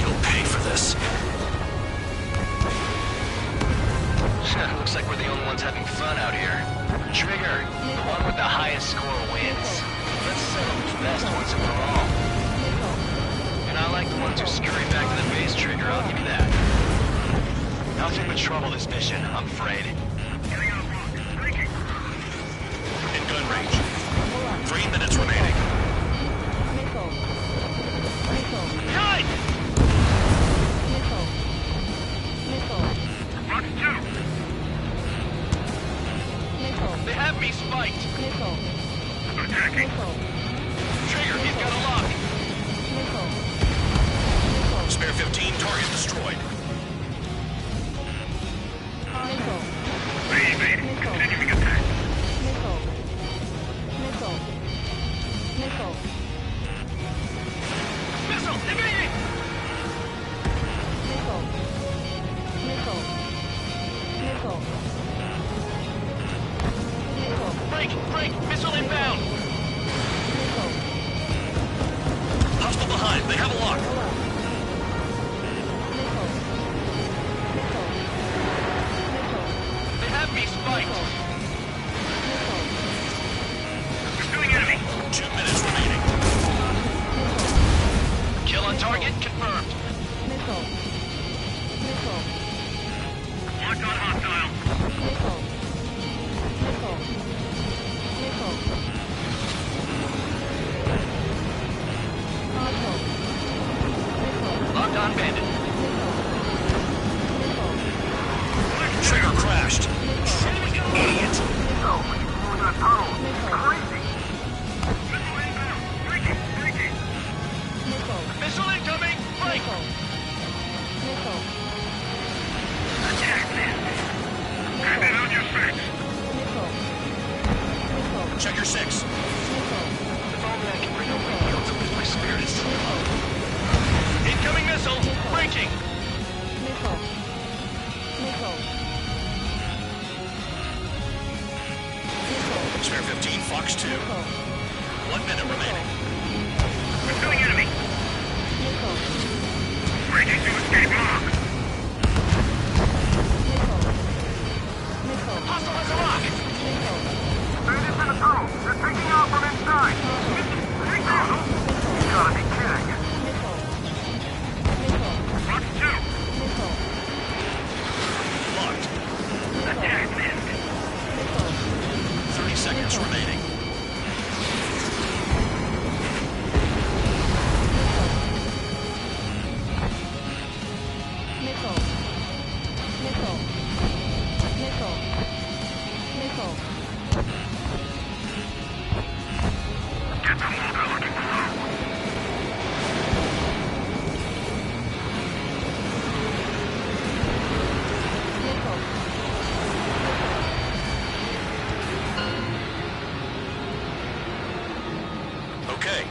You'll pay for this. Looks like we're the only ones having fun out here. Trigger, the one with the highest score wins. Let's settle who's best once and for all. And I like the ones who scurry back to the base, Trigger, I'll give you that. Nothing but trouble this mission, I'm afraid. In gun range. 3 minutes remaining. Cut! Watch 2. They have me spiked. Attacking. Trigger, he's got a lock. Spare 15, target destroyed. Evading. Continuing attack. Missile, evading! Break, missile inbound. Hostile behind, they have a lock. They have me spiked. Pursuing enemy. 2 minutes remaining. Kill on target confirmed. Locked on hostile. Locked on bandit. Trigger crashed. Idiot. No, he's moving in a tunnel. Crazy. Missile inbound. Breaking. Missile incoming! Break! Attack this. Have it on your six. Check your 6. If only I can bring a radio to lift my spirits. Incoming missile! Breaking! Spare 15, Fox 2. 1 minute remaining. Pursuing enemy. Breaking to escape lock. Hostile has a lock! Bandits in the tunnel. They're taking out from inside. You gotta be kidding. Watch 2. Locked. Attack this. 30 seconds remaining. Get them all they're looking for. Okay.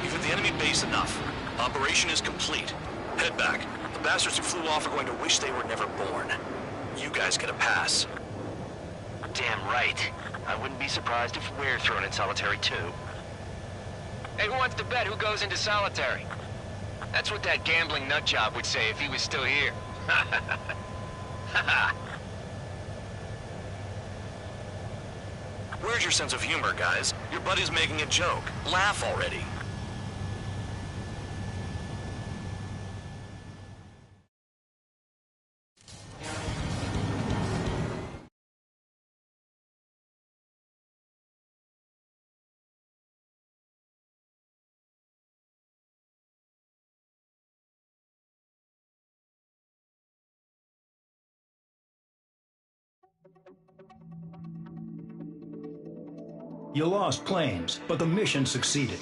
You've hit the enemy base enough. Operation is complete. Head back. The bastards who flew off are going to wish they were never born. You guys get a pass. Damn right. I wouldn't be surprised if we're thrown in solitary too. Hey, who wants to bet who goes into solitary? That's what that gambling nutjob would say if he was still here. Where's your sense of humor, guys? Your buddy's making a joke. Laugh already. You lost planes, but the mission succeeded.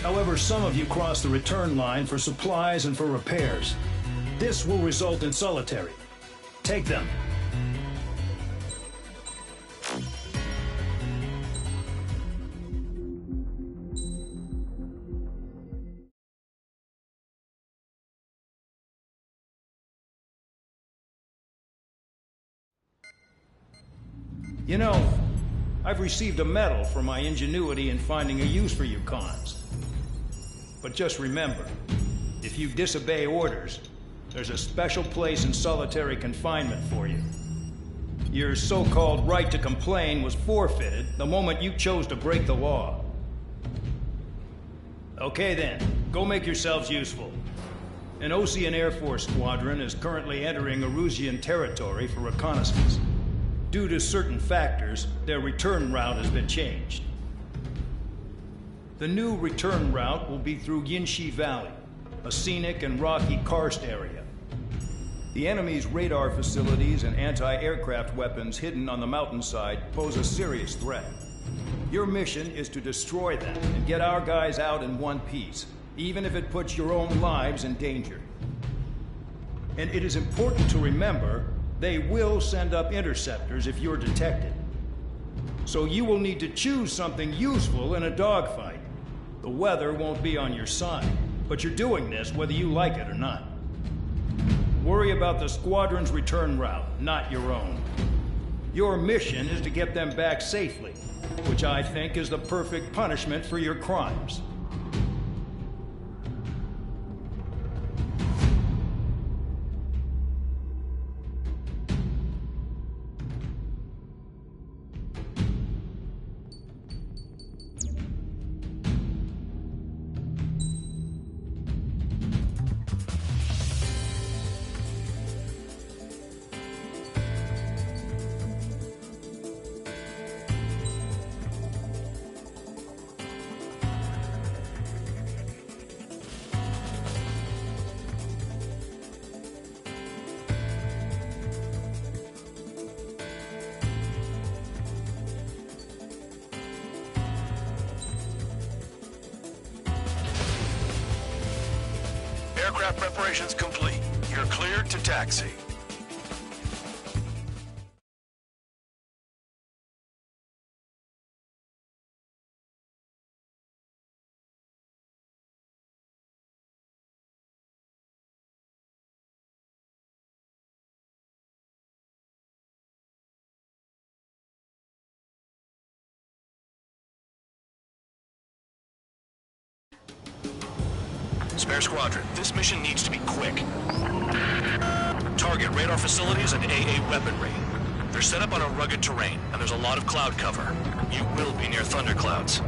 However, some of you crossed the return line for supplies and for repairs. This will result in solitary. Take them. You know, I've received a medal for my ingenuity in finding a use for you cons. But just remember, if you disobey orders, there's a special place in solitary confinement for you. Your so-called right to complain was forfeited the moment you chose to break the law. Okay then, go make yourselves useful. An Ocean Air Force squadron is currently entering Erusian territory for reconnaissance. Due to certain factors, their return route has been changed. The new return route will be through Yinshi Valley, a scenic and rocky karst area. The enemy's radar facilities and anti-aircraft weapons hidden on the mountainside pose a serious threat. Your mission is to destroy them and get our guys out in one piece, even if it puts your own lives in danger. And it is important to remember, they will send up interceptors if you're detected. So you will need to choose something useful in a dogfight. The weather won't be on your side, but you're doing this whether you like it or not. Worry about the squadron's return route, not your own. Your mission is to get them back safely, which I think is the perfect punishment for your crimes. Aircraft preparations complete. You're cleared to taxi. Spare Squadron, this mission needs to be quick. Target radar facilities and AA weaponry. They're set up on a rugged terrain, and there's a lot of cloud cover. You will be near thunderclouds.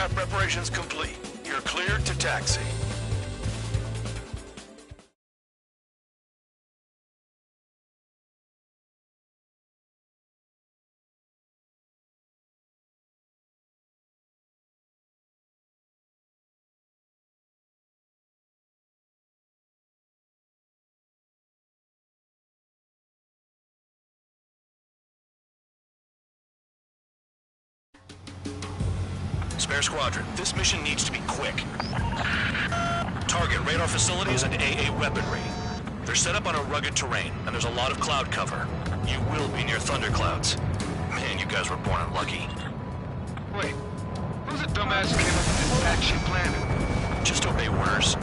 Aircraft preparations complete. You're cleared to taxi. Spare Squadron, this mission needs to be quick. Target radar facilities and AA weaponry. They're set up on a rugged terrain, and there's a lot of cloud cover. You will be near thunderclouds. Man, you guys were born unlucky. Wait, who's the dumbass who came up with this action plan? Just obey orders.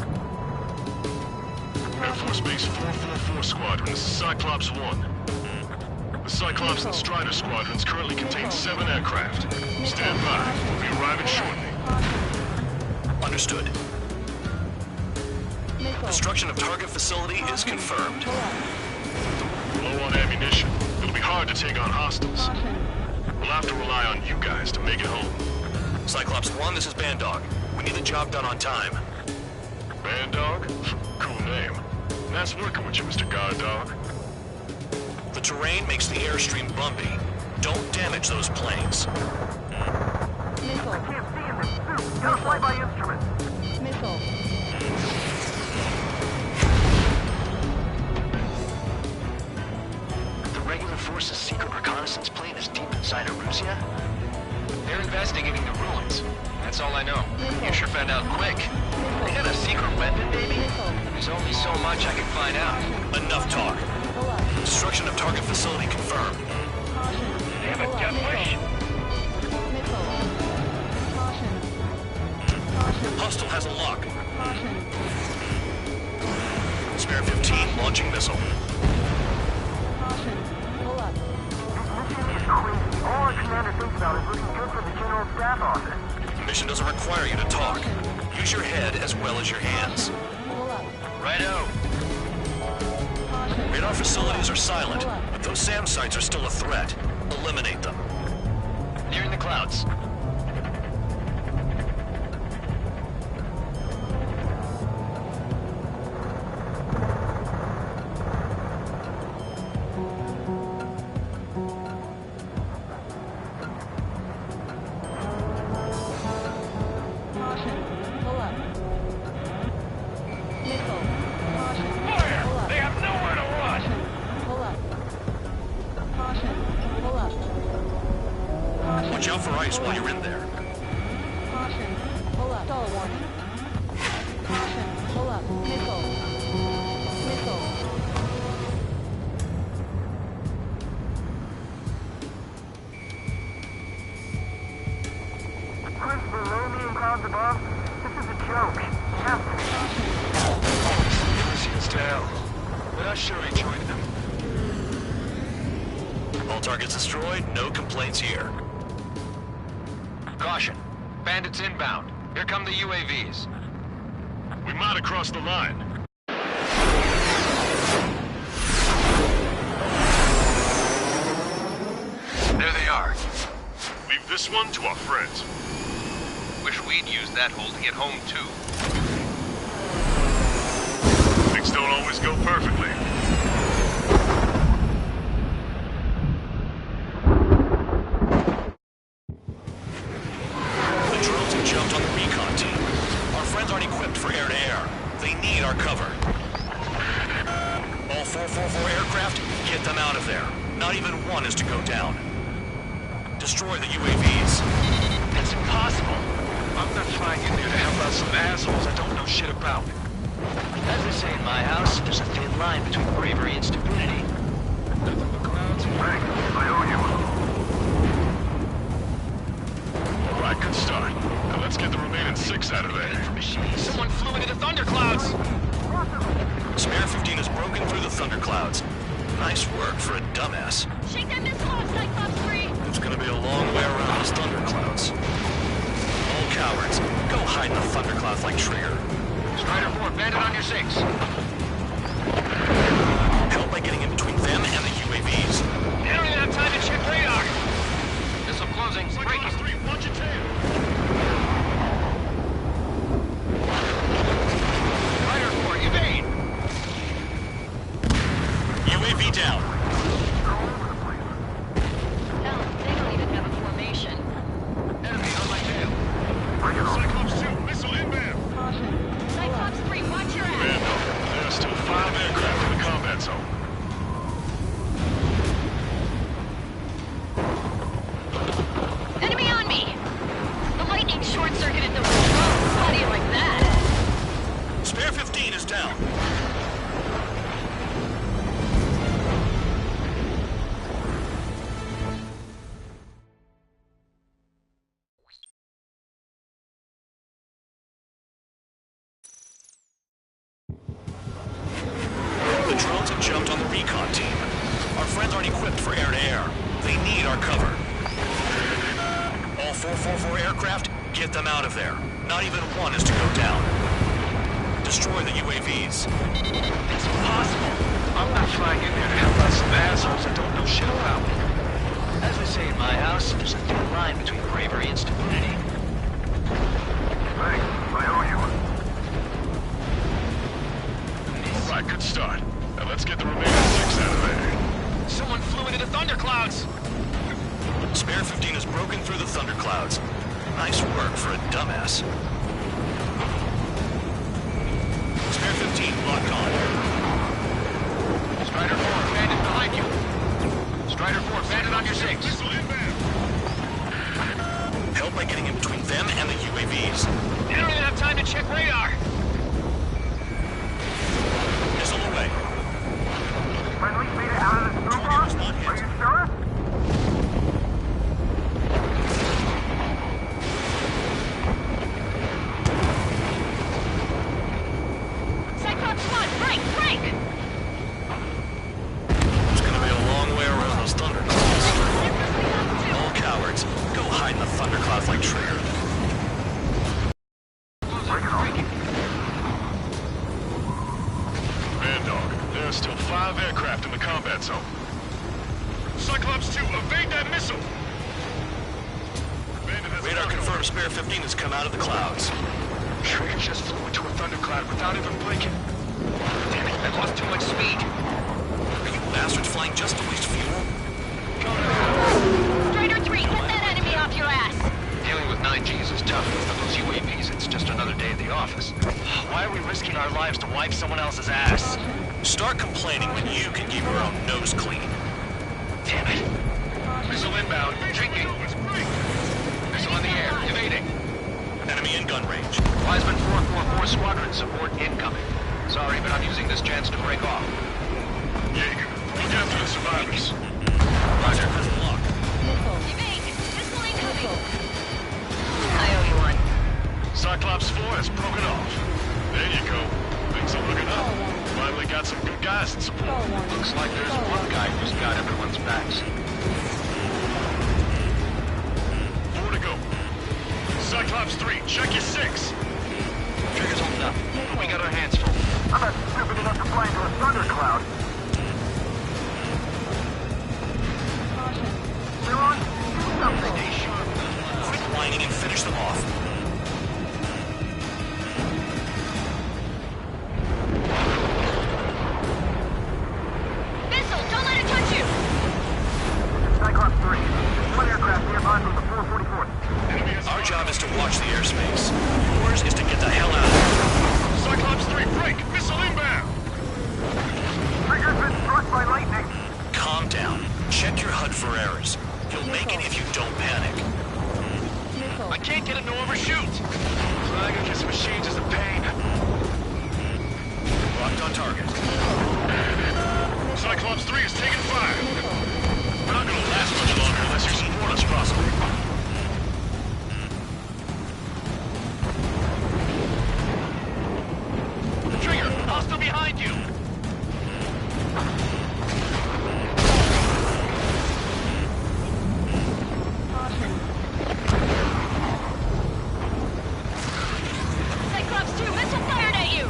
Air Force Base 444 Squadron, this is Cyclops 1. The Cyclops and Strider squadrons currently contain 7 aircraft. Stand by. We'll be arriving shortly. Understood. Destruction of target facility is confirmed. Low on ammunition. It'll be hard to take on hostiles. We'll have to rely on you guys to make it home. Cyclops 1, this is Bandog. We need the job done on time. Bandog? Cool name. Nice working with you, Mr. Guard Dog. The terrain makes the airstream bumpy. Don't damage those planes. I can't see in this suit. Gotta fly by instrument. Missile. The regular force's secret reconnaissance plane is deep inside Erusea? They're investigating the ruins. That's all I know. You sure found out quick. They got a secret weapon, baby? There's only so much I can find out. Enough talk. Destruction of target facility confirmed. Damn it, get away! Hostile has a lock. Spare 15 launching missile. All our commander thinks about is looking good for the General Staff Office. The mission doesn't require you to talk. Use your head as well as your hands. Righto. Radar facilities are silent, but those SAM sites are still a threat. Eliminate them. Nearing the clouds. Watch out for ice while you're in there. Caution. Pull up. Stall warning. Caution. Pull up. Missile. Missile. Chris below me and clouds above? This is a joke. Captain. Seems to hell. But I sure enjoyed them. All targets destroyed, no complaints here. Caution. Bandits inbound. Here come the UAVs. We might have crossed the line. There they are. Leave this one to our friends. Wish we'd used that hole to get home, too. Things don't always go perfectly. The drones have jumped on the recon team. Our friends aren't equipped for air-to-air. They need our cover. All 444 aircraft, get them out of there. Not even one is to go down. Destroy the UAVs. That's impossible. I'm not flying in there to help out some assholes I don't know shit about. As they say in my house, there's a thin line between bravery and stupidity. Frank, I owe you. All right, good start. Now let's get the remaining 6 out of there. Someone flew into the thunderclouds! Spare 15 has broken through the thunderclouds. Nice work for a dumbass. Shake that missile off, Cyclops 3! It's gonna be a long way around those thunderclouds. All cowards, go hide in the thunderclouds like Trigger. Strider 4, bandit on your 6. Help by getting in between them and the UAVs. They don't even have time to check radar! Missile closing, breaking. Cyclops 3, watch your tail. The drones have jumped on the recon team. Our friends aren't equipped for air-to-air. They need our cover. All 444 aircraft, get them out of there. Not even one is to go down. Destroy the UAVs. It's impossible. I'm not flying in there to help out some assholes that don't know shit about me. As we say in my house, there's a thin line between bravery and stupidity. Thanks. I owe you one. All right, good start. Now let's get the remaining 6 out of there. Someone flew into the thunderclouds! Spare 15 has broken through the thunderclouds. Nice work for a dumbass. Spare 15, lock on. Strider 4, bandit behind you. Strider 4, bandit on your 6. Help by getting in between them and the UAVs. You don't even have time to check radar. Missile away. Friendly made it out of the screwball? Are you sure? Cyclops 1, break! It's gonna be a long way around those thunderclouds. All cowards, go hide in the thunderclouds like Trigger. Bandog, there are still 5 aircraft in the combat zone. Cyclops 2, evade that missile! Radar confirms Spare 15 has come out of the clouds. Trigger just flew into a thundercloud without even blinking. Damn it, I lost too much speed. Are you bastards flying just to waste fuel? Strider 3, get that enemy off your ass! Dealing with 9Gs is tough. For those UAVs, it's just another day at the office. Why are we risking our lives to wipe someone else's ass? Start complaining when you can keep your own nose clean. Damn it. Missile inbound, drinking. Missile in the air, evading. Enemy in gun range. Wiseman 444 squadron support incoming. Sorry, but I'm using this chance to break off. Jaeger, look after the survivors. Roger, prison lock. Evade! Missile incoming! I owe you one. Cyclops 4 has broken off. There you go. Things are looking up. Finally got some good guys in support. Looks like there's one guy who's got everyone's backs. 4 to go. Cyclops 3, check your 6. Trigger's holding up. We got our hands full. I'm not stupid enough to fly into a thundercloud. Leon, do something. Stay sharp. Quit whining and finish them off. Missile, don't let it touch you! Cyclops 3, there's one aircraft nearby from the 444th. Our job is to watch the airspace. Yours is to get the hell out of here. Cyclops 3, break! Missile inbound! Trigger's been struck by lightning. Calm down. Check your HUD for errors. You'll make it if you don't panic. I can't get him to overshoot. Flying against machines is a pain. Locked on target. Cyclops 3 is taking fire. We're not gonna last much longer unless you support us properly. Trigger, hostile behind you. Cyclops 2, missile fired at you!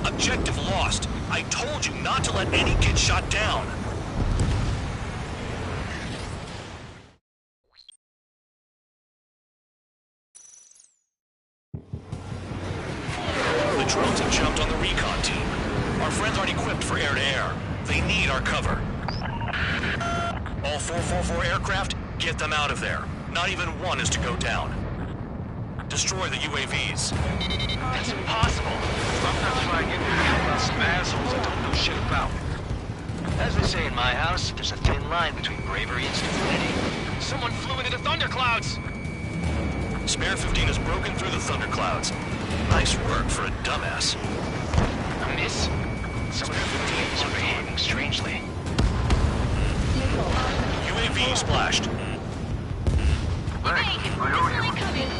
Objective lost. I told you not to let any get shot down. The drones have jumped on the recon team. Our friends aren't equipped for air-to-air. They need our cover. All 444 aircraft, get them out of there. Not even one is to go down. Destroy the UAVs. That's impossible. I'm not flying in there to help out some assholes that don't know shit about me. As we say in my house, there's a thin line between bravery and stupidity. Someone flew into the thunderclouds! Spare 15 has broken through the thunderclouds. Nice work for a dumbass. A miss? Some of the 15s are behaving strangely. UAV splashed. Evade! Missile incoming!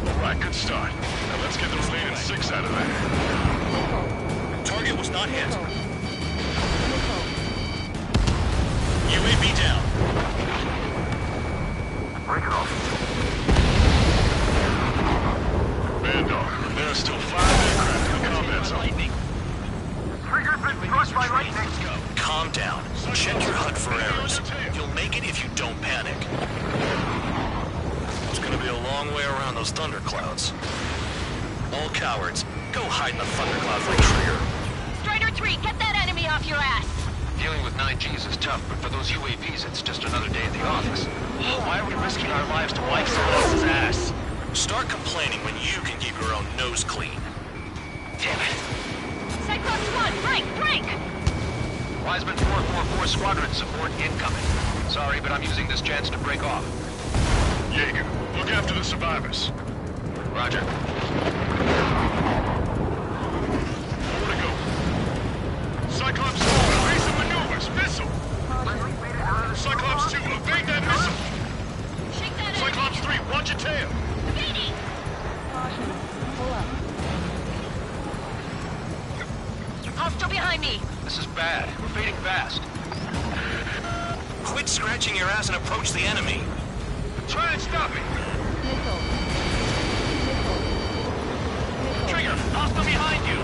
All right, Good start. Now let's get the remaining 6 out of there. Target was not hit. UAV down. Break it off. Bandog, there are still 5 aircraft in the combat zone. Trigger's been struck by lightning. Calm down. Check your HUD for errors. You'll make it if you don't panic. It's gonna be a long way around those thunderclouds. All cowards, go hide in the thunderclouds like Trigger. Strider 3, get that enemy off your ass! Dealing with 9Gs is tough, but for those UAVs, it's just another day at the office. Why are we risking our lives to wipe someone else's ass? Start complaining when you can keep your own nose clean. Damn it. Cyclops 1, break, break! Wiseman 444 Squadron support incoming. Sorry, but I'm using this chance to break off. Jaeger, look after the survivors. Roger. More to go. Cyclops 4, evasive maneuvers, missile! Cyclops 2, evade that missile! Shake that Cyclops 3, watch your tail! Evading! Hostile behind me! This is bad. We're fading fast. Quit scratching your ass and approach the enemy. Try and stop me! Trigger, hostile behind you!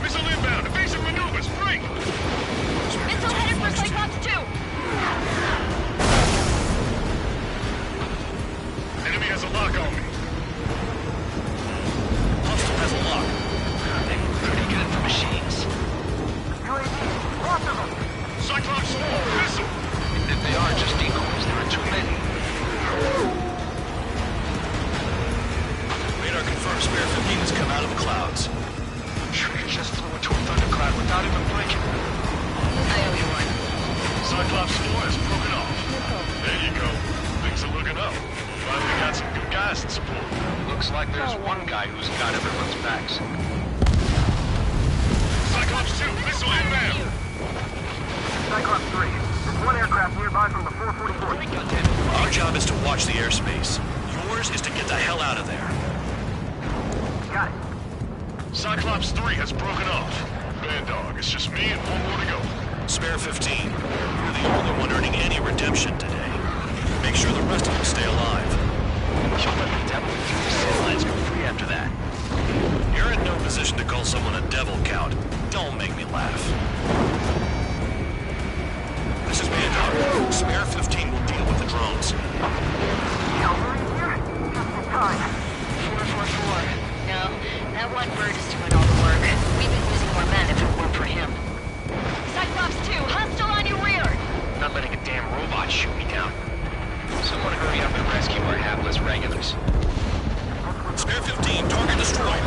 Missile inbound, evasive maneuvers, break! Missile headed for Cyclops 2! Enemy has a lock on me. Hostile has a lock. They're pretty good for machines. Cyclops 4, missile! If they are just decoys, there are too many. Radar confirms Spare 15 has come out of the clouds. Srry just flew into a thundercloud without even blinking. I owe you one. Cyclops 4 has broken off. There you go. Things are looking up. Finally got some good guys in support. Looks like there's one guy who's got everyone's backs. Cyclops 2, missile inbound! Cyclops 3, there's one aircraft nearby from the 444. Our job is to watch the airspace. Yours is to get the hell out of there. Got it. Cyclops 3 has broken off. Bandog, it's just me and one more to go. Spare 15, you're the only one earning any redemption today. Make sure the rest of them stay alive. You'll let the devil through the sin lines go free after that. You're in no position to call someone a devil, Count. Don't make me laugh. This is Bandog. Spare 15 will deal with the drones. Cavalry here? Just in time. 444. No, that one bird is doing all the work. We've been losing more men if it weren't for him. Cyclops 2, hostile on your rear! Not letting a damn robot shoot me down. Someone hurry up and rescue our hapless regulars. Spare 15, target destroyed.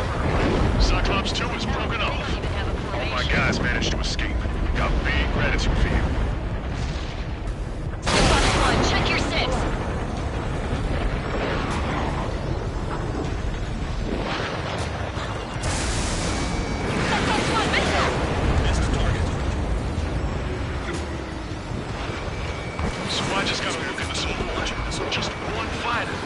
Cyclops 2 is broken off. All my guys managed to escape. Got big gratitude for you. Cyclops 1, check your six! Cyclops 1, missile! Missed target. So I just gotta look at this whole watch. Just one fighter.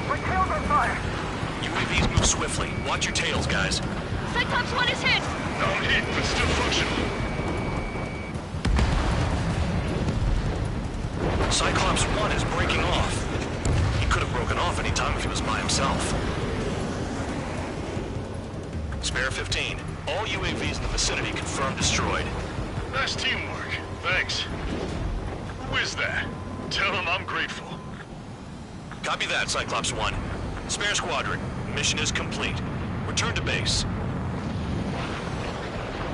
My tail's on fire. UAVs move swiftly. Watch your tails, guys. Cyclops 1 is hit! Not hit, but still functional. Cyclops 1 is breaking off. He could have broken off any time if he was by himself. Spare 15. All UAVs in the vicinity confirmed destroyed. Nice teamwork. Thanks. Who is that? Tell him I'm grateful. Copy that, Cyclops 1. Spare Squadron. Mission is complete. Return to base.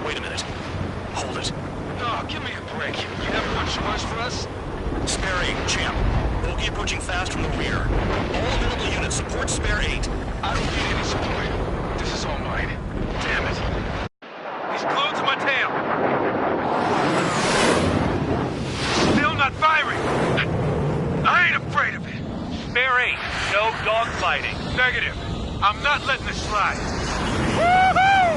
Wait a minute. Hold it. Oh, give me a break. You have more chores for us? Spare 8, champ. Bogey approaching fast from the rear. All available units support Spare 8. I don't need any support. This is all mine. Damn it. He's glued to my tail. Still not firing. I ain't afraid of it. Spare 8, no dogfighting. Negative. I'm not letting this slide. Woohoo!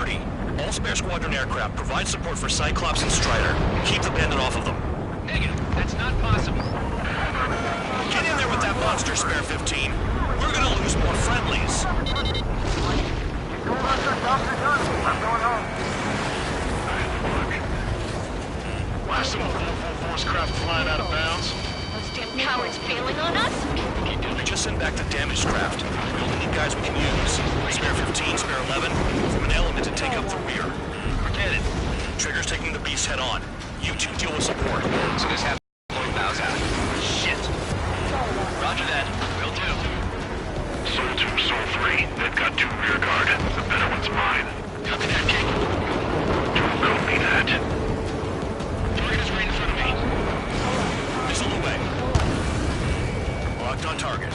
Birdie, all spare squadron aircraft provide support for Cyclops and Strider. Keep the bandit off of them. Negative. That's not possible. Get in there with that monster, Spare 15. We're gonna lose more friendlies. I'm going home. Why some 444 craft flying out of bounds? Those damn cowards bailing on us? Just send back the damaged craft. We only need guys we can use. Spare 15, Spare 11, from an element to take up the rear. Forget it. Trigger's taking the beast head on. You two deal with support. So just have blowing bows out. Shit. Roger that. Will do. Soul 2, Soul 3. They've got 2 rear guard. The better one's mine. Copy that, King. Don't copy that. Target is right in front of me. Missile away. Locked on target.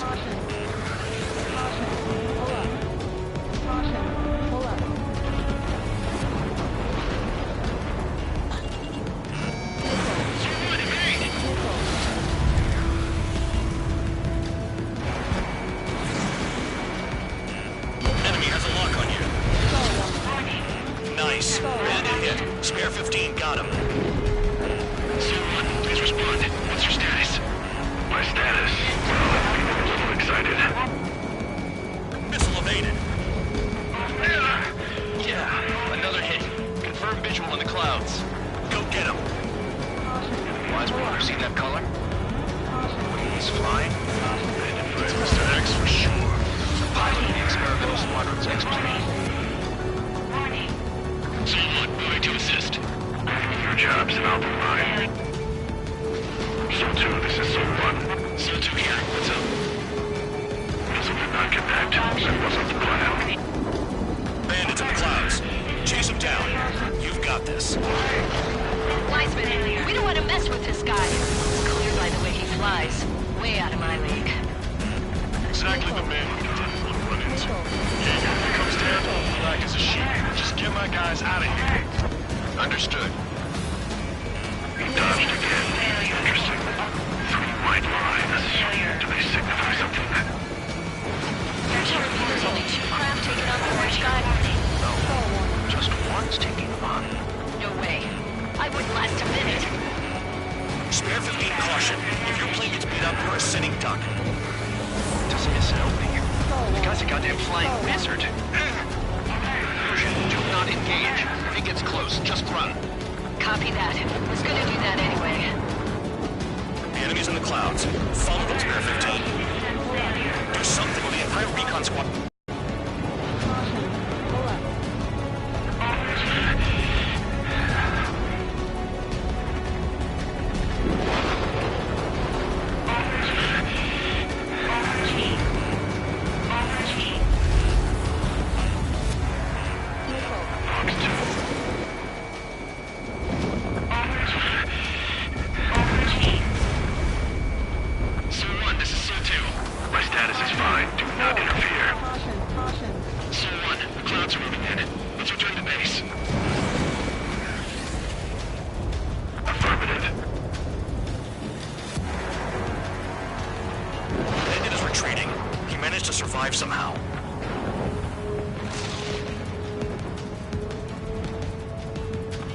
Enemy has a lock on you. Nice. Bandit hit. Spare 15 got him. Someone, please respond. What's your status? My status? Well, I'm feeling a little excited. Missile evaded. Yeah, another hit. Confirm visual in the clouds. Go get him. Wise Walker, see that color? He's flying. Headed for Mr. X for sure. Piloting the experimental squadron's X-plane. Someone, moving to assist. Your jobs and I'll do mine. Soul 2, this is Soul 1. Soul 2 here. What's up? Missile did not connect. That wasn't the plan. Bandits in the clouds. Chase him down. You've got this. Wiseman, we don't want to mess with this guy. It's clear by the way he flies. Way out of my league. Exactly the man we didn't want to run into. Jaeger, if he comes down, black as a sheep. Just get my guys out of here. Understood. He dodged again. Interesting. 3 white lines. Do they signify something? You're telling me there's only 2 craft taking on the orange guy? No. Just one's taking them on. No way. I wouldn't last a minute. Spare 15 caution. If your plane gets beat up, you're a sitting duck. Doesn't miss an opening. The guy's a goddamn flying wizard. Do not engage. If he gets close, just run. Copy that. Was gonna do that anyway. The enemy's in the clouds. Follow them, Spare 15. Do something with the entire recon squad. Somehow.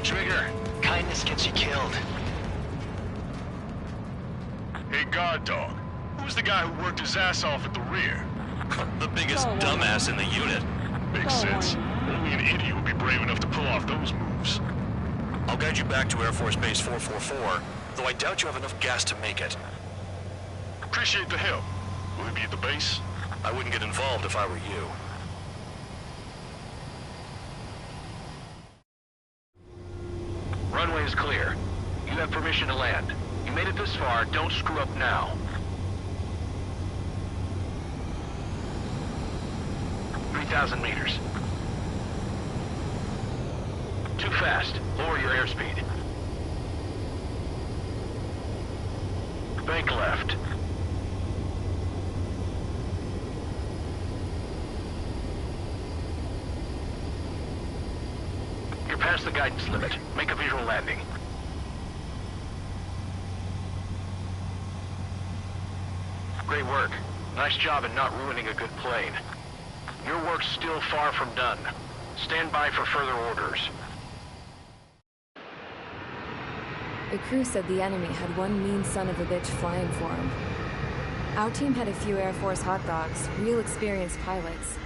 Trigger, kindness gets you killed. Hey, guard dog. Who's the guy who worked his ass off at the rear? The biggest dumbass in the unit. Makes sense. Only an idiot would be brave enough to pull off those moves. I'll guide you back to Air Force Base 444, though I doubt you have enough gas to make it. Appreciate the help. Will he be at the base? I wouldn't get involved if I were you. Runway is clear. You have permission to land. You made it this far, don't screw up now. 3,000 meters. Too fast. Lower your airspeed. Bank left. You're past the guidance limit. Make a visual landing. Great work. Nice job in not ruining a good plane. Your work's still far from done. Stand by for further orders. The crew said the enemy had one mean son of a bitch flying for him. Our team had a few Air Force hot dogs, real experienced pilots.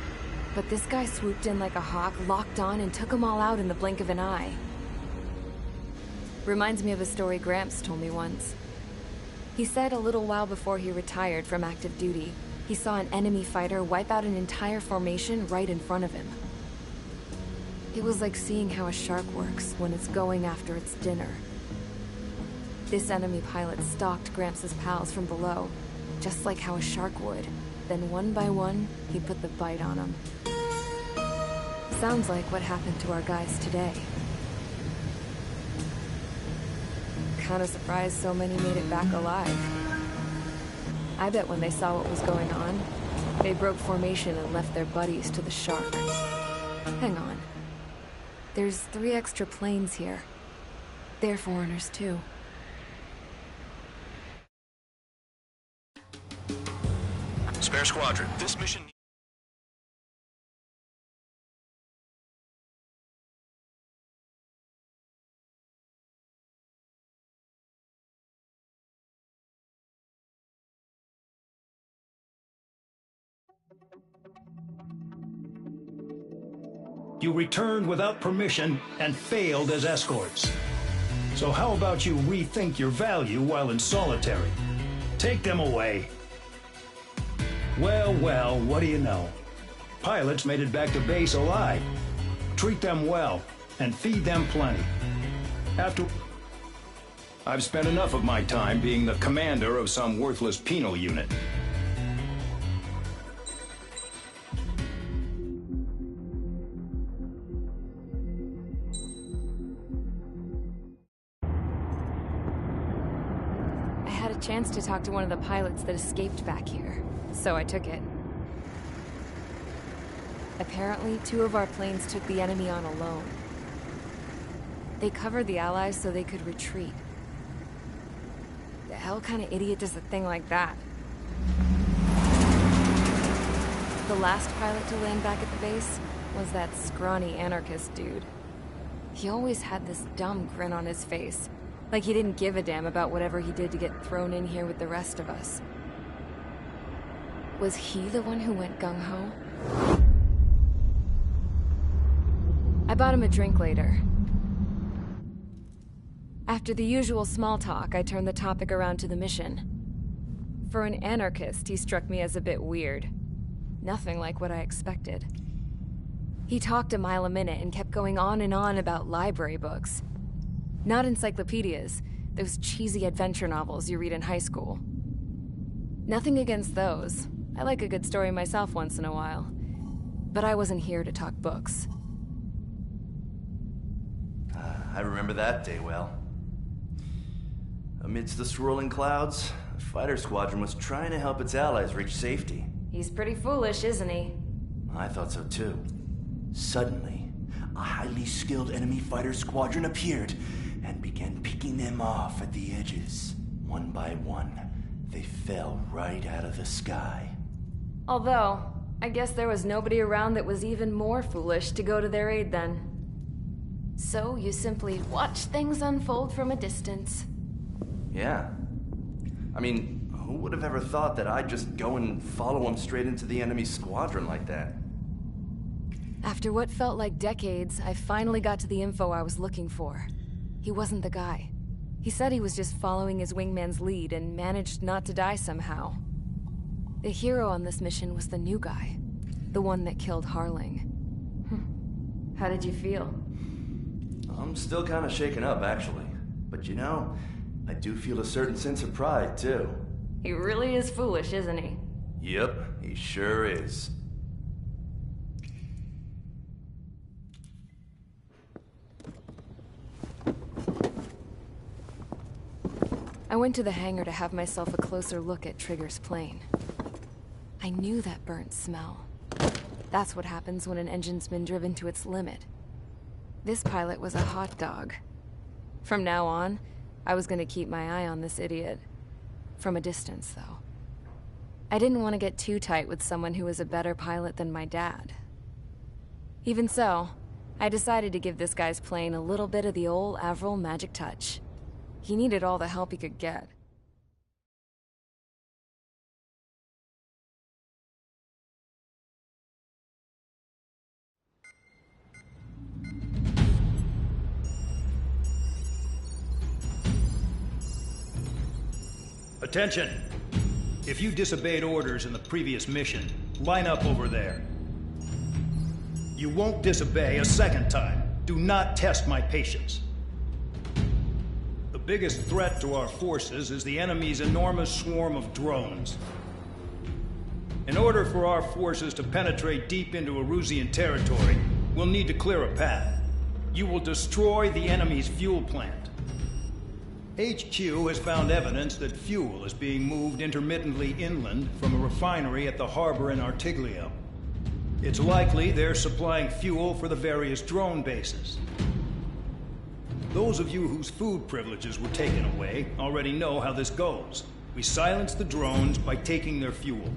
But this guy swooped in like a hawk, locked on, and took them all out in the blink of an eye. Reminds me of a story Gramps told me once. He said a little while before he retired from active duty, he saw an enemy fighter wipe out an entire formation right in front of him. It was like seeing how a shark works when it's going after its dinner. This enemy pilot stalked Gramps' pals from below, just like how a shark would. Then one by one, he put the bite on them. Sounds like what happened to our guys today. Kinda surprised so many made it back alive. I bet when they saw what was going on, they broke formation and left their buddies to the shark. Hang on. There's 3 extra planes here. They're foreigners too. Spare Squadron, this mission... You returned without permission and failed as escorts. So how about you rethink your value while in solitary? Take them away. Well, well, what do you know? Pilots made it back to base alive. Treat them well and feed them plenty. I've spent enough of my time being the commander of some worthless penal unit. Chance to talk to one of the pilots that escaped back here, so I took it. Apparently, 2 of our planes took the enemy on alone. They covered the Allies so they could retreat. The hell kind of idiot does a thing like that? The last pilot to land back at the base was that scrawny anarchist dude. He always had this dumb grin on his face. Like he didn't give a damn about whatever he did to get thrown in here with the rest of us. Was he the one who went gung-ho? I bought him a drink later. After the usual small talk, I turned the topic around to the mission. For an anarchist, he struck me as a bit weird. Nothing like what I expected. He talked a mile a minute and kept going on and on about library books. Not encyclopedias, those cheesy adventure novels you read in high school. Nothing against those. I like a good story myself once in a while. But I wasn't here to talk books. I remember that day well. Amidst the swirling clouds, the fighter squadron was trying to help its allies reach safety. He's pretty foolish, isn't he? I thought so too. Suddenly, a highly skilled enemy fighter squadron appeared and began picking them off at the edges. One by one, they fell right out of the sky. Although, I guess there was nobody around that was even more foolish to go to their aid then. So you simply watch things unfold from a distance. Yeah. I mean, who would have ever thought that I'd just go and follow them straight into the enemy squadron like that? After what felt like decades, I finally got to the info I was looking for. He wasn't the guy. He said he was just following his wingman's lead and managed not to die somehow. The hero on this mission was the new guy. The one that killed Harling. How did you feel? I'm still kind of shaken up, actually. But you know, I do feel a certain sense of pride, too. He really is foolish, isn't he? Yep, he sure is. I went to the hangar to have myself a closer look at Trigger's plane. I knew that burnt smell. That's what happens when an engine's been driven to its limit. This pilot was a hot dog. From now on, I was going to keep my eye on this idiot. From a distance, though. I didn't want to get too tight with someone who was a better pilot than my dad. Even so, I decided to give this guy's plane a little bit of the old Avril magic touch. He needed all the help he could get. Attention! If you disobeyed orders in the previous mission, line up over there. You won't disobey a second time. Do not test my patience. The biggest threat to our forces is the enemy's enormous swarm of drones. In order for our forces to penetrate deep into Erusian territory, we'll need to clear a path. You will destroy the enemy's fuel plant. HQ has found evidence that fuel is being moved intermittently inland from a refinery at the harbor in Artiglio. It's likely they're supplying fuel for the various drone bases. Those of you whose food privileges were taken away already know how this goes. We silence the drones by taking their fuel.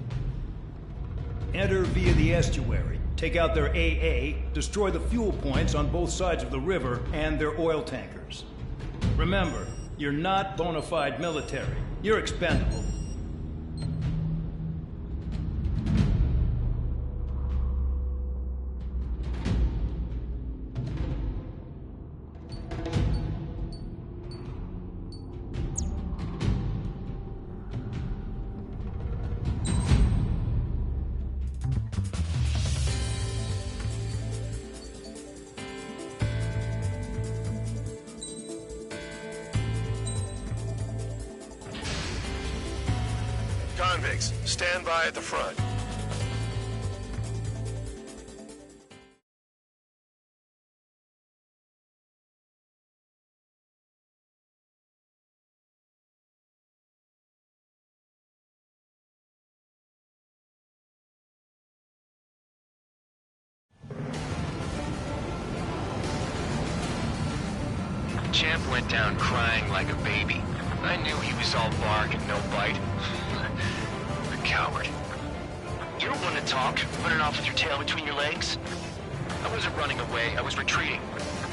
Enter via the estuary, take out their AA, destroy the fuel points on both sides of the river and their oil tankers. Remember, you're not bona fide military. You're expendable. Convicts, stand by at the front. Champ went down crying like a baby. I knew he was all bark and no bite. The coward. You don't want to talk, running off with your tail between your legs. I wasn't running away, I was retreating.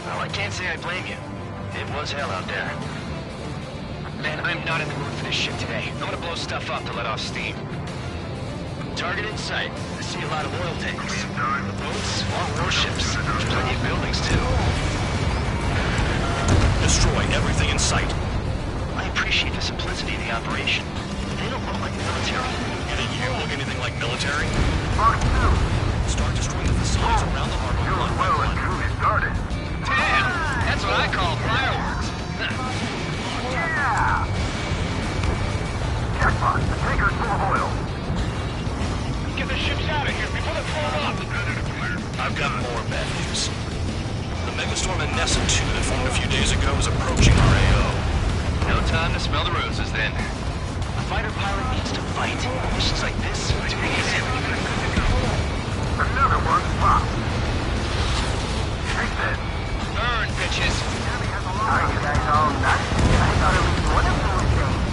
Well, I can't say I blame you. It was hell out there. Man, I'm not in the mood for this shit today. I'm gonna blow stuff up to let off steam. Target in sight. I see a lot of oil tanks. Boats or warships. Plenty of buildings, too. Destroy everything in sight. I appreciate the simplicity of the operation. They don't look like military. You think you look anything like military? Mark 2. Start destroying the facilities around the harbor Doing one by well one. and truly started. Damn! That's what I call fireworks. Yeah! Jackpot, the tanker's full of oil. Get the ships out of here before they blow up. I've got more bad news. The megastorm in Nessa 2 that formed a few days ago is approaching our AO. No time to smell the roses then. A fighter pilot needs to fight. Missions like this, it's easy. Another one popped. Take that. Burn, bitches! Are you guys all nuts? I thought at least one of them would change.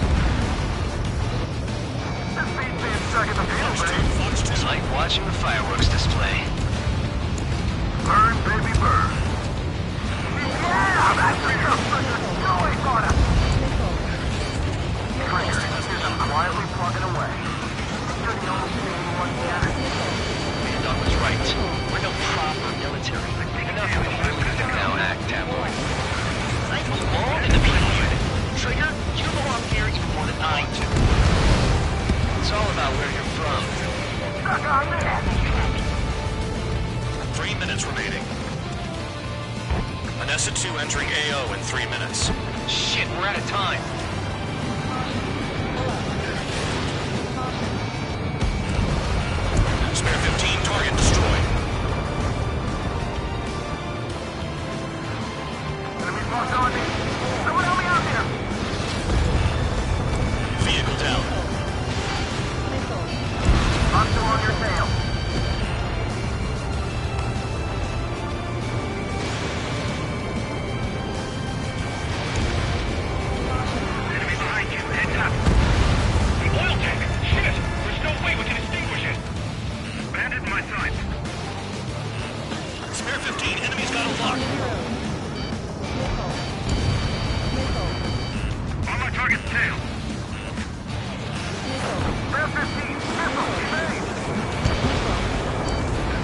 This beats being stuck in the field, man. It's like watching the fireworks display. Burn, baby, burn. Yeah, that's the joy for us. Trigger, I'm quietly plugging away. You're the only one here. Bandog was right. We're no proper military. Enough of it. Now act, tabloid. I belong in the people unit. Trigger, you belong here even more than I do. It's all about where you're from. Stuck on that. 3 minutes remaining. Anessa 2 entering AO in 3 minutes. Shit, we're out of time. Spare 15, target destroyed. Enemy boss on me. Someone help me out here. Vehicle down. Hostile on your tail. Enemy behind you, heads up. The oil tank! Shit! There's no way we can extinguish it! Bandit in my sights. Spare 15, enemy's got a lock. On my target's tail. Spare 15, missile, evade!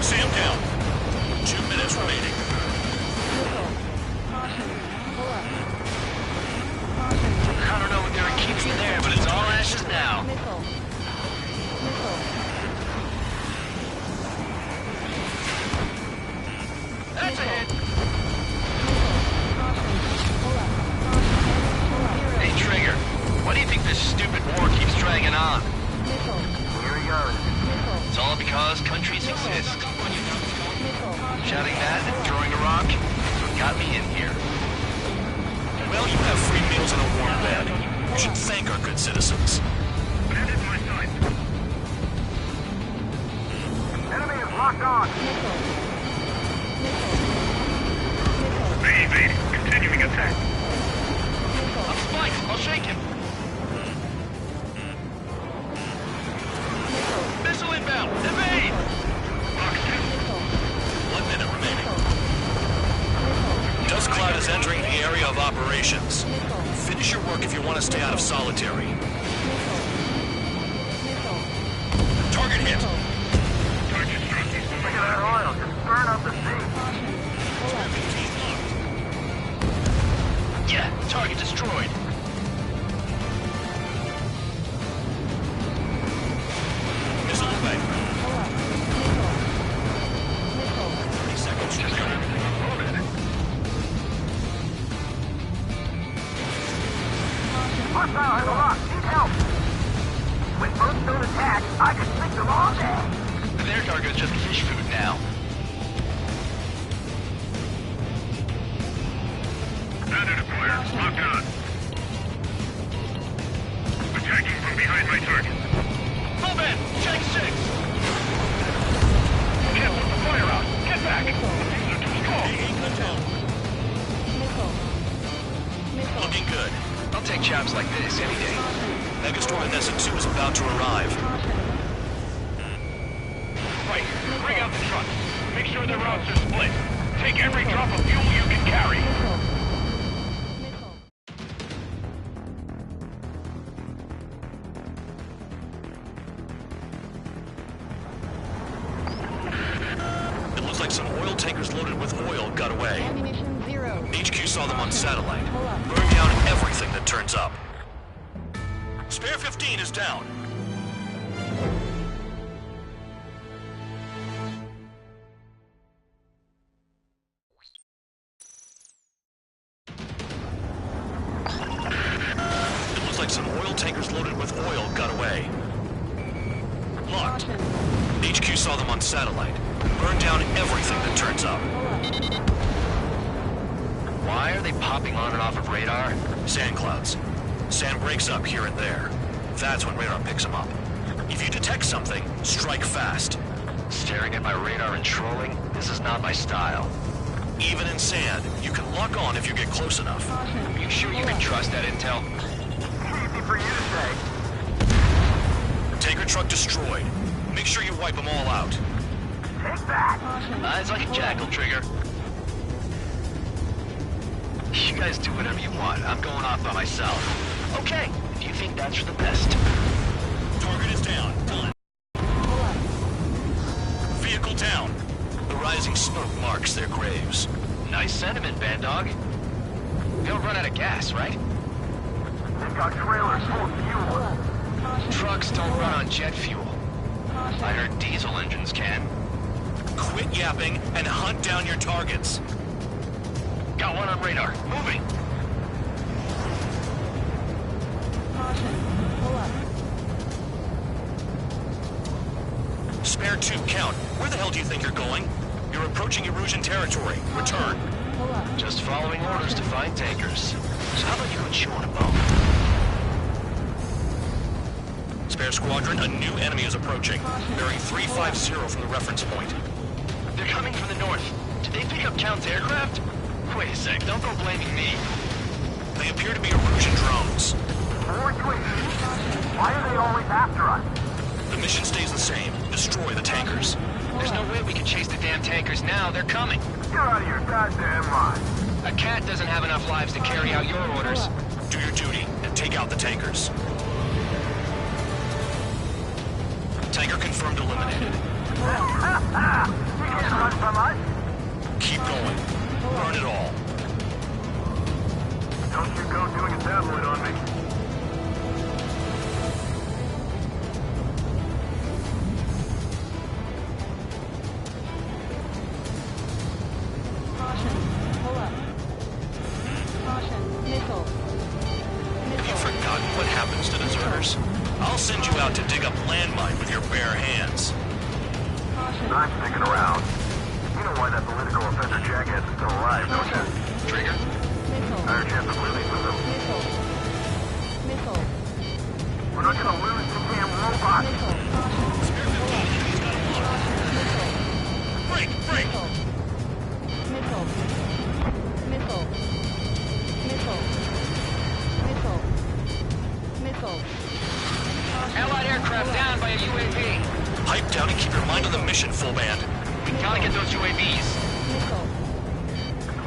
Sam down. 2 minutes remaining. I don't know what gonna keep me there, but it's all ashes now. That's a hit. Hey, Trigger. Why do you think this stupid war keeps dragging on? Here he goes. It's all because countries exist. Shouting that and throwing a rock is what got me in here. Well, you have free meals and a warm bed. You should thank our good citizens. That is my sight. Enemy is locked on. Evade. Continuing attack. I'm spiked. I'll shake him. Missile inbound. Evade! Lock 2. 1 minute remaining. Dust Cloud is entering the area of operations. Finish your work if you want to stay out of solitary. Target hit. Target struck. Look at that oil. Just burn up the sea. Yeah, target destroyed. Missile away. 30 seconds. Just got everything unloaded. Hostile has a lock. Need help. When boats don't attack, I can sink them all day. Their target is just fish food now. Standard deployer. Locked on. Attacking from behind my target. Move in! Check 6! Can't put the fire out. Get back. Looking good. I'll take jobs like this any day. Megastorm Nessa 2 is about to arrive. Right. Bring out the trucks. Make sure their routes are split. Take every drop of fuel you can carry. It looks like some oil tankers loaded with oil got away. Ammunition 0. HQ saw them on satellite. Burn down everything that turns up. Spare 15 is down. It looks like some oil tankers loaded with oil got away. Locked. HQ saw them on satellite. Burn down everything that turns up. Why are they popping on and off of radar? Sand clouds. Sand breaks up here and there. That's when radar picks them up. If you detect something, strike fast. Staring at my radar and trolling? This is not my style. Even in sand, you can lock on if you get close enough. Are you sure you can trust that intel? Easy for you to say. Tanker truck destroyed. Make sure you wipe them all out. Take that. It's like a jackal, Trigger. You guys do whatever you want. I'm going off by myself. Okay, if you think that's for the best. Target is down. Done. Vehicle down. The rising smoke marks their graves. Nice sentiment, Bandog. We don't run out of gas, right? They've got trailers full of fuel. Trucks don't run on jet fuel. I heard diesel engines can. Quit yapping and hunt down your targets. Got one on radar. Moving. Spare 2, count. Where the hell do you think you're going? You're approaching Erusian territory. Return. Just following orders to find tankers. So how about you go chew on a bone? Spare squadron, a new enemy is approaching. Bearing 350 from the reference point. They're coming from the north. Did they pick up Count's aircraft? Wait a sec, don't go blaming me. They appear to be Erusian drones. More tweets. Why are they always after us? The mission stays the same. Destroy the tankers. There's no way thought we could chase the damn tankers now. They're coming. You're out of your goddamn mind. A cat doesn't have enough lives to carry out your orders. Do your duty and take out the tankers. Tanker confirmed eliminated. You can't run from us. Keep going. Burn it all. Don't you go doing a tabloid on me. Have you forgotten what happens to deserters? I'll send you out to dig up landmine with your bare hands. I'm sticking around. You know why that political offender jackass is still alive, don't you? Trigger? Higher chance of living with him. We're not gonna lose the damn robot. Break! Break! Allied aircraft down by a UAV. Pipe down and keep your mind on the mission, full band. We gotta get those UAVs.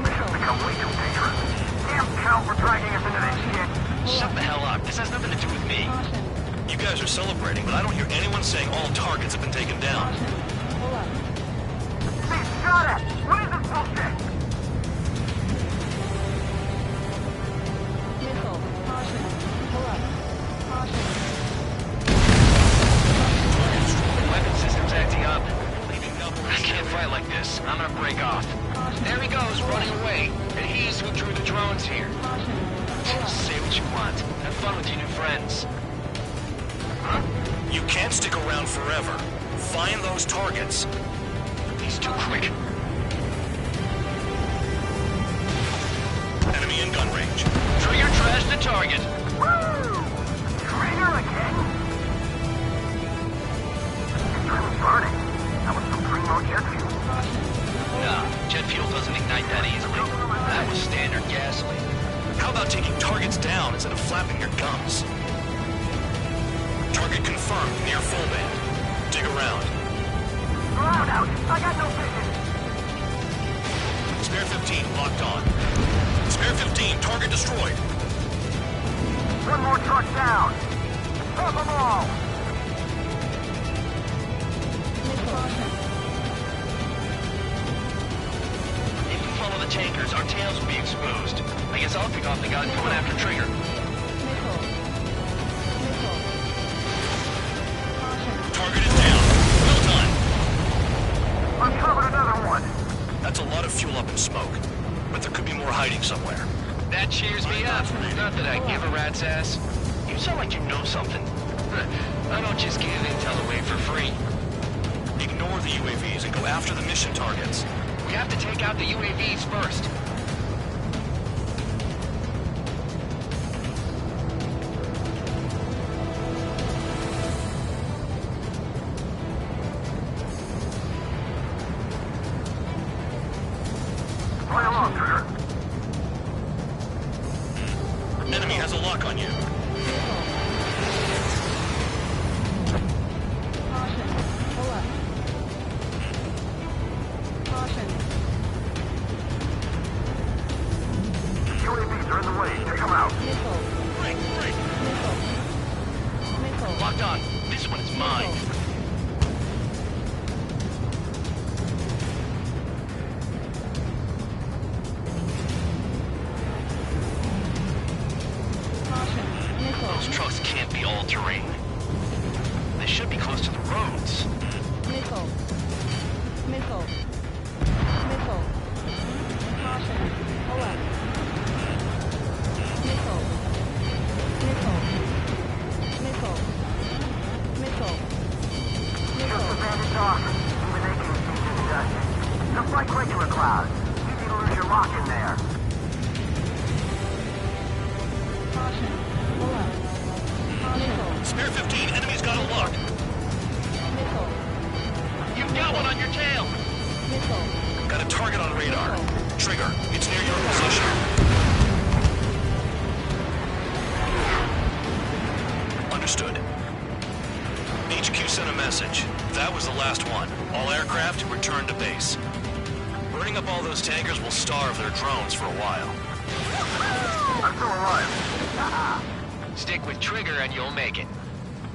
Mission's become way too dangerous. Damn count for dragging us into this shit. Shut the hell up. This has nothing to do with me. You guys are celebrating, but I don't hear anyone saying all targets have been taken down. Hey, shut it! What is this bullshit? Weapon system's acting up. I can't fight like this. I'm gonna break off. There he goes, running away. And he's who drew the drones here. Say what you want. Have fun with your new friends. You can't stick around forever. Find those targets. He's too quick. Enemy in gun range. Trigger trash the target. Woo! Trigger again? It's really burning. That was some primo jet fuel. Nah, jet fuel doesn't ignite that easily. That was standard gasoline. How about taking targets down instead of flapping your gums? Target confirmed near full band. Dig around. Around out! I got no vision! Spare 15 locked on. Spare 15, target destroyed. One more truck down! Stop them all! If we follow the tankers, our tails will be exposed. I guess I'll pick off the guys coming after Trigger. Target is down. Well done. Uncovered another one! That's a lot of fuel up in smoke. But there could be more hiding somewhere. That cheers me up. Not that I give a rat's ass. You sound like you know something. I don't just give intel away for free. Ignore the UAVs and go after the mission targets. We have to take out the UAVs first. Play along, Trigger. Enemy has a lock on you. UAVs are in the way. Take them out. Break, break. Locked on. This one is mine. Those trucks can't be all-terrain. They should be close to the roads. Just the bandit talk. Even they can see through the dust. Just like regular clouds. Easy to lose your lock in there. Spare 15, enemy's got a lock. You've got one on your tail. Got a target on radar. Trigger, it's near your position. Understood. HQ sent a message. message. That was the last one. All aircraft, return to base. Burning up all those tankers will starve their drones for a while. I'm still alive. Stick with Trigger and you'll make it.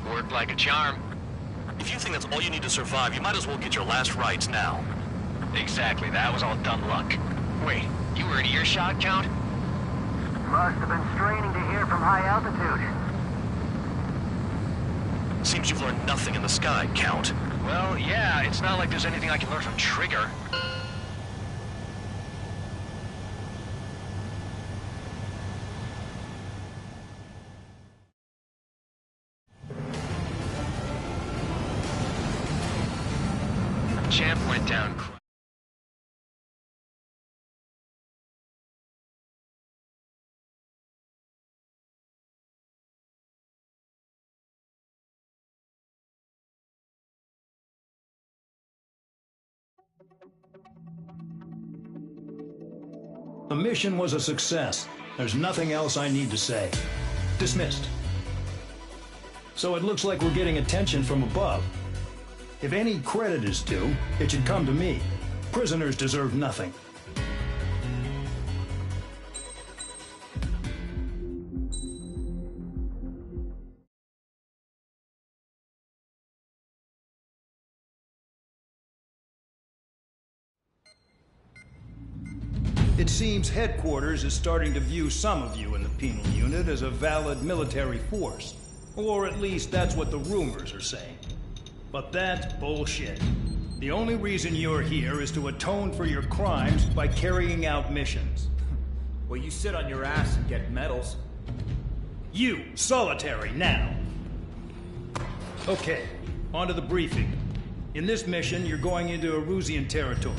Worked like a charm. If you think that's all you need to survive, you might as well get your last rites now. Exactly, that was all dumb luck. Wait, you were in earshot, Count? Must have been straining to hear from high altitude. Seems you've learned nothing in the sky, Count. Well, yeah, it's not like there's anything I can learn from Trigger. Champ went down. The mission was a success. There's nothing else I need to say. Dismissed. So it looks like we're getting attention from above. If any credit is due, it should come to me. Prisoners deserve nothing. It seems headquarters is starting to view some of you in the penal unit as a valid military force. Or at least that's what the rumors are saying. But that's bullshit. The only reason you're here is to atone for your crimes by carrying out missions. Well, you sit on your ass and get medals. You, solitary, now. Okay, on to the briefing. In this mission, you're going into Erusian territory.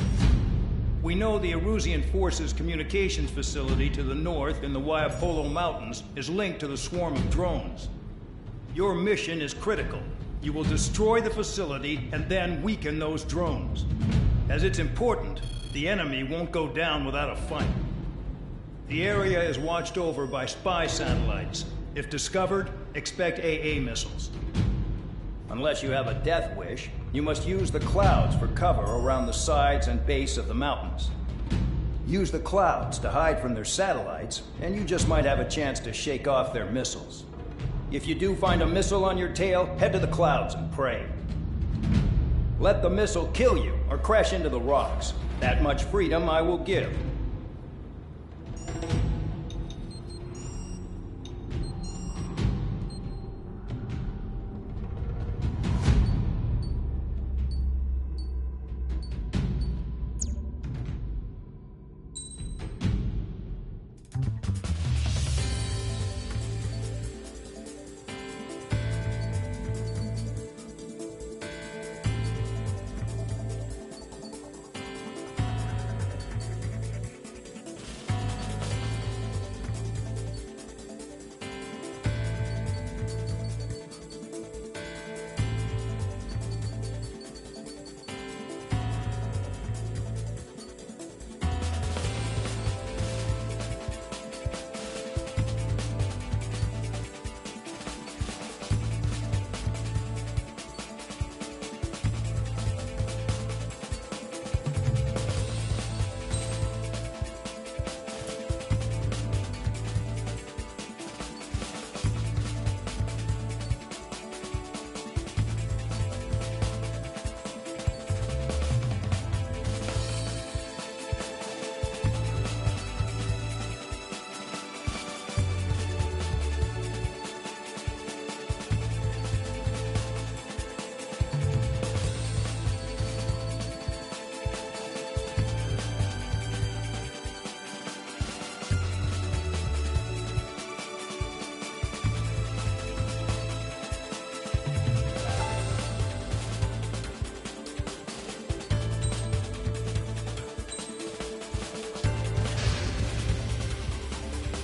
We know the Erusian Forces communications facility to the north in the Waiapolo Mountains is linked to the swarm of drones. Your mission is critical. You will destroy the facility and then weaken those drones. As it's important, the enemy won't go down without a fight. The area is watched over by spy satellites. If discovered, expect AA missiles. Unless you have a death wish, you must use the clouds for cover around the sides and base of the mountains. Use the clouds to hide from their satellites, and you just might have a chance to shake off their missiles. If you do find a missile on your tail, head to the clouds and pray. Let the missile kill you or crash into the rocks. That much freedom I will give.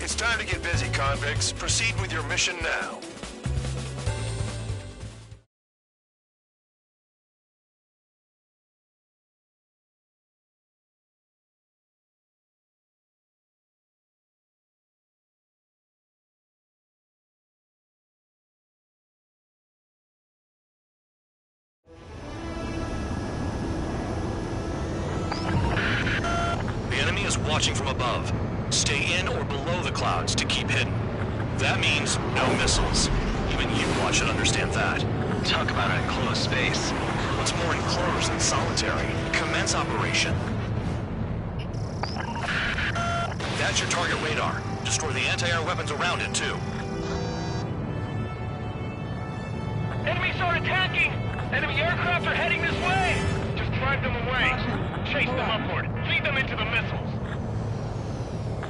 It's time to get busy, convicts. Proceed with your mission now. is watching from above. Stay in or below the clouds to keep hidden. That means no missiles. Even you should understand that. Talk about an enclosed space. What's more enclosed than solitary? Commence operation. That's your target radar. Destroy the anti-air weapons around it, too. Enemies are attacking! Enemy aircraft are heading this way! Just drive them away. Chase them upward. Feed them into the missiles.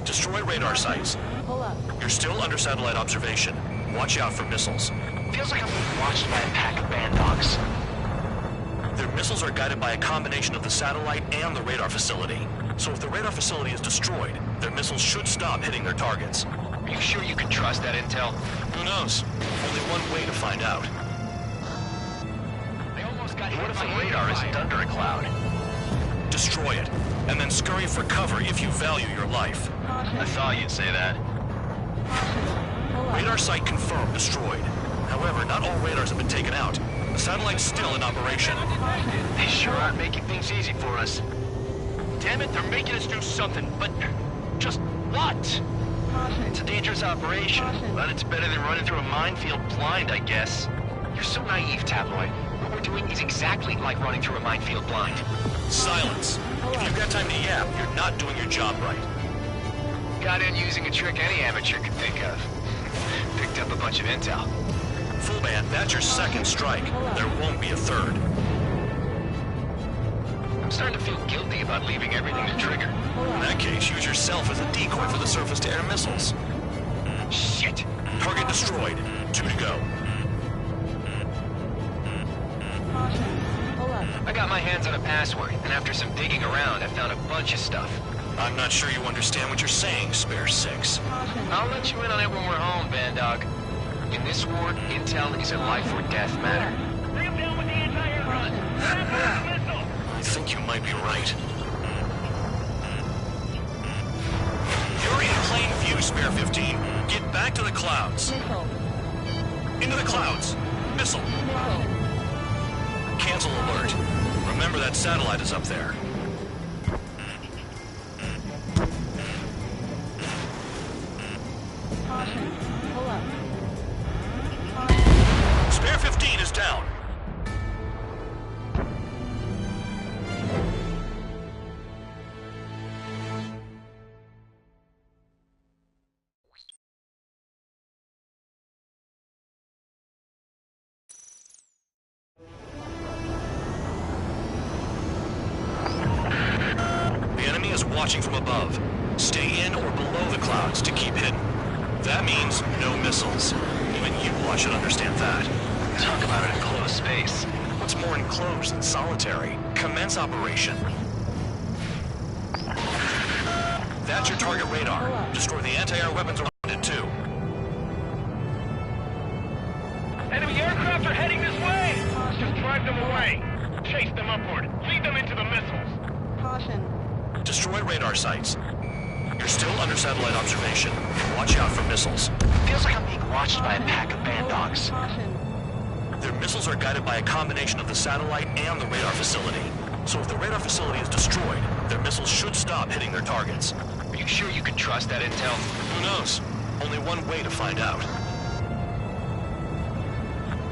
Destroy radar sites. You're still under satellite observation. Watch out for missiles. Feels like I'm being watched by a pack of band dogs. Their missiles are guided by a combination of the satellite and the radar facility. So if the radar facility is destroyed, their missiles should stop hitting their targets. Are you sure you can trust that intel? Who knows? Only one way to find out. They almost got hit. What if the radar isn't under a cloud? Destroy it, and then scurry for cover if you value your life. I thought you'd say that. Radar site confirmed destroyed. However, not all radars have been taken out. The satellite's still in operation. They sure aren't making things easy for us. Damn it, they're making us do something, but just what? It's a dangerous operation, but it's better than running through a minefield blind, I guess. You're so naive, Tabloid. What we're doing is exactly like running through a minefield blind. Silence. If you've got time to yap, you're not doing your job right. Got in using a trick any amateur could think of. Picked up a bunch of intel. Full band, that's your second strike. There won't be a third. I'm starting to feel guilty about leaving everything to Trigger. In that case, use yourself as a decoy for the surface-to-air missiles. Shit! Target destroyed. 2 to go. I got my hands on a password, and after some digging around, I found a bunch of stuff. I'm not sure you understand what you're saying, Spare 6. I'll let you in on it when we're home, Bandog. In this war, intel is a life or death matter. Bring them down with the anti-air run. I think you might be right. You're in plain view, Spare 15. Get back to the clouds. Into the clouds. Missile. Cancel alert. Remember that satellite is up there. Spare 15 is down. Watching from above. Stay in or below the clouds to keep hidden. That means no missiles. Even you should understand that. Talk about an enclosed space. What's more enclosed than solitary? Commence operation. That's your target radar. Destroy the anti-air weapons around it, too. Enemy aircraft are heading this way! Just drive them away. Chase them upward. Feed them into the missiles. Caution. Destroy radar sites. You're still under satellite observation. Watch out for missiles. Feels like I'm being watched by a pack of band dogs. Their missiles are guided by a combination of the satellite and the radar facility. So if the radar facility is destroyed, their missiles should stop hitting their targets. Are you sure you can trust that intel? Who knows? Only one way to find out.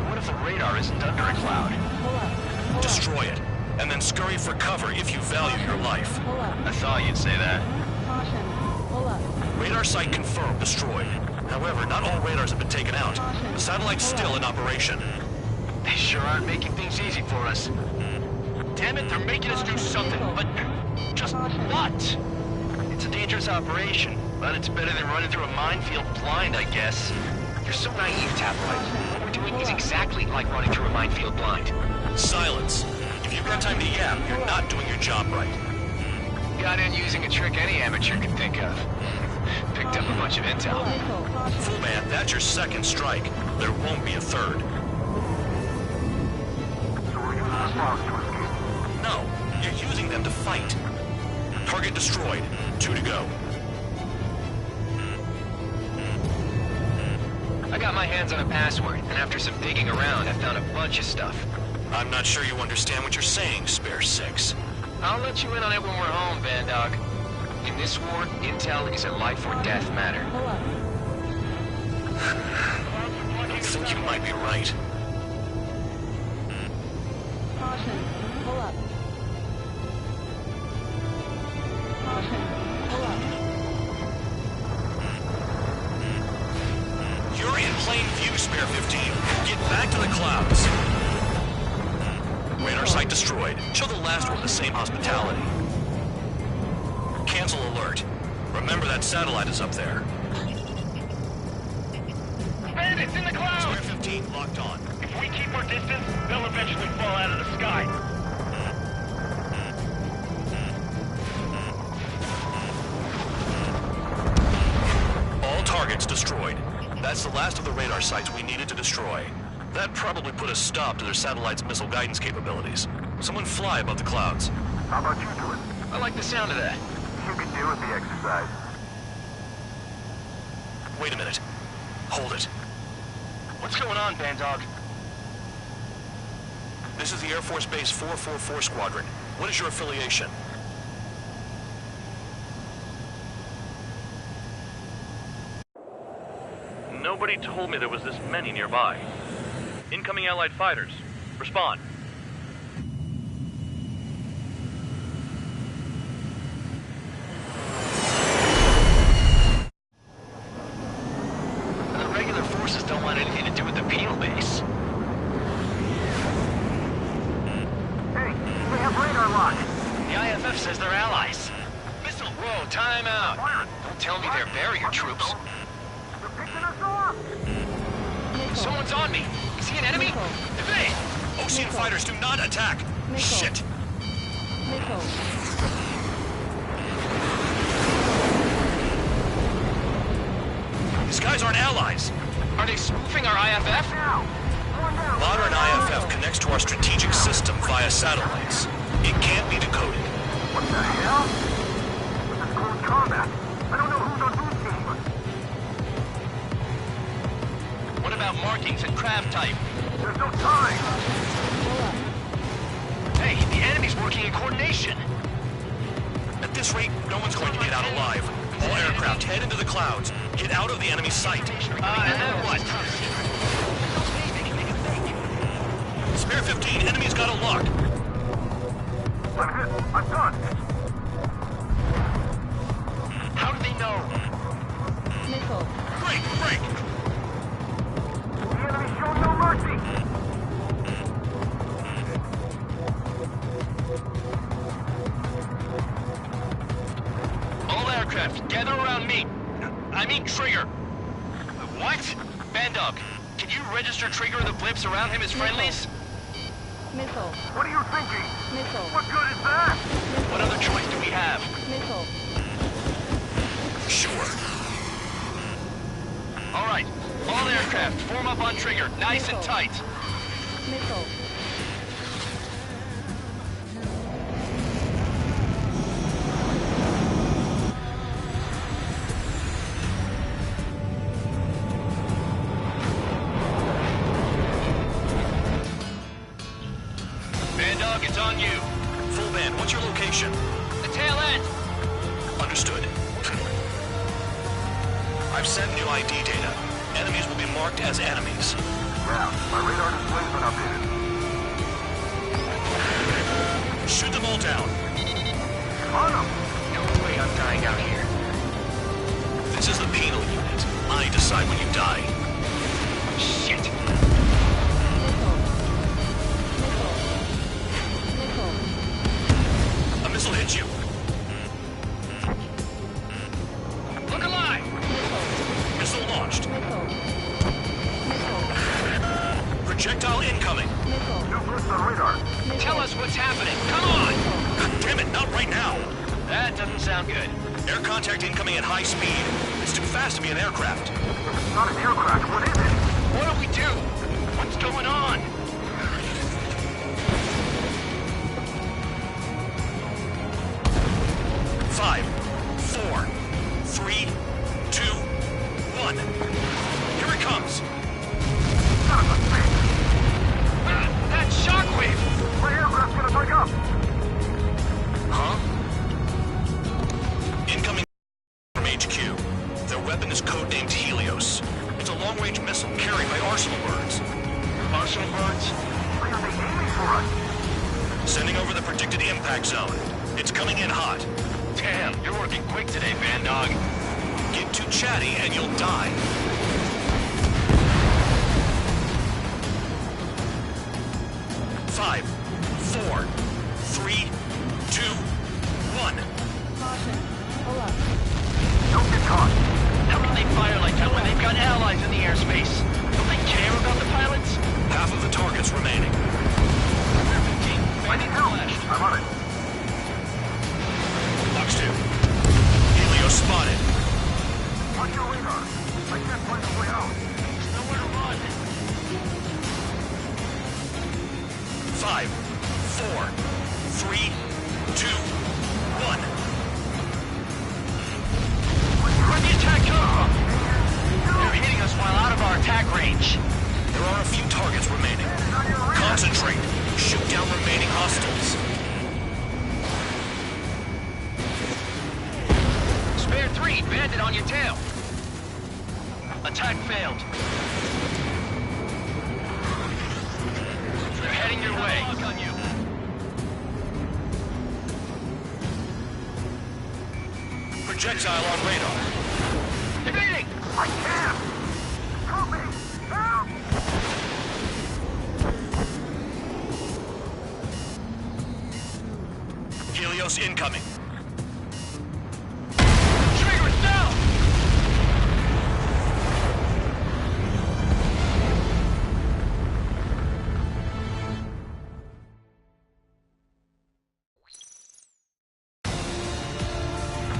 What if the radar isn't under a cloud? Destroy it, and then scurry for cover if you value your life. I thought you'd say that. Radar site confirmed destroyed. However, not all radars have been taken out. The satellite's still in operation. They sure aren't making things easy for us. Damn it, they're making us do something, but just what? It's a dangerous operation, but it's better than running through a minefield blind, I guess. You're so naive, Tabloid. What we're doing is exactly like running through a minefield blind. Silence. If you've got time to yap, you're not doing your job right. Got in using a trick any amateur could think of. Picked up a bunch of intel. Full man, that's your second strike. There won't be a third. So we're using the clouds to escape? No, you're using them to fight. Target destroyed. 2 to go. I got my hands on a password, and after some digging around, I found a bunch of stuff. I'm not sure you understand what you're saying, Spare 6. I'll let you in on it when we're home, Bandog. In this war, intel is a life or death matter. I think you might be right. Caution. Pull up. Caution. Pull up. You're in plain view, Spare 15. Get back to the clouds. Radar site destroyed. Show the last one the same hospitality. Cancel alert. Remember that satellite is up there. Bandits in the clouds! Spare 15 locked on. If we keep our distance, they'll eventually fall out of the sky. All targets destroyed. That's the last of the radar sites we needed to destroy. That probably put a stop to their satellite's missile guidance capabilities. Someone fly above the clouds. How about you do it? I like the sound of that. You can do with the exercise. Wait a minute. Hold it. What's going on, Bandog? This is the Air Force Base 444 Squadron. What is your affiliation? Nobody told me there was this many nearby. Incoming Allied fighters. Respond. The regular forces don't want anything to do with the penal base. Hey, we have radar lock. The IFF says they're allies. Missile, whoa, time out. Don't tell me they're barrier troops. They're picking us off. Someone's on me. Is he an enemy? Evade! Ocean fighters, do not attack! Shit! These guys aren't allies! Are they spoofing our IFF? Modern IFF connects to our strategic system via satellites. It can't be decoded. What the hell? This is close combat. I don't know who's on whose team. What about markings and craft type? There's no time. Hey, the enemy's working in coordination. At this rate, no one's going to get out alive. All aircraft, head into the clouds. Get out of the enemy sight. And then what? Spare 15, enemy's got a lock. I'm hit. I'm done. How do they know? Missile. Break! The enemy showed no mercy. All aircraft, gather around me. I mean Trigger. What? Bandog, can you register Trigger and the blips around him as friendlies? Missile. What are you thinking? Missile. What good is that? What other choice do we have? Missile. Sure. All right, all aircraft, form up on Trigger, nice and tight. Missile. Bandog, it's on you. Full band, what's your location? The tail end. Understood. I've sent new ID data. Enemies will be marked as enemies. Yeah, my radar display's been updated. Shoot them all down. On them. No way I'm dying out here. This is the penal unit. I decide when you die. Shit. A missile hit you. Look alive. Missile launched. Projectile incoming. New blips on radar. Tell us what's happening. Come on. God damn it, not right now. That doesn't sound good. Air contact incoming at high speed. It's too fast to be an aircraft. It's not an aircraft. What is it? What do we do? What's going on? Five, 4, 3, 2, 1. Here it comes. Son of a bitch. That shockwave! My aircraft's gonna break up. Huh? coming in hot. Damn, you're working quick today, Bandog. Get too chatty and you'll die. Five, four, three, two, one. Caution. Pull up. Don't get caught. How can they fire like that when they've got allies in the airspace? Don't they care about the pilots? Half of the targets remaining. I need help. I'm on it. Box 2. Helio spotted. Watch your radar. I can't find a way out. Nowhere to run. 5, 4, 3, 2, 1. Where'd the attack come from? They're hitting us while out of our attack range. There are a few targets remaining. Concentrate. Shoot down remaining hostiles. Spare 3, bandit on your tail. Attack failed. They're heading your way. On you. Projectile on radar. Evading! I can't. Help me. Help. Helios incoming. Triggers down!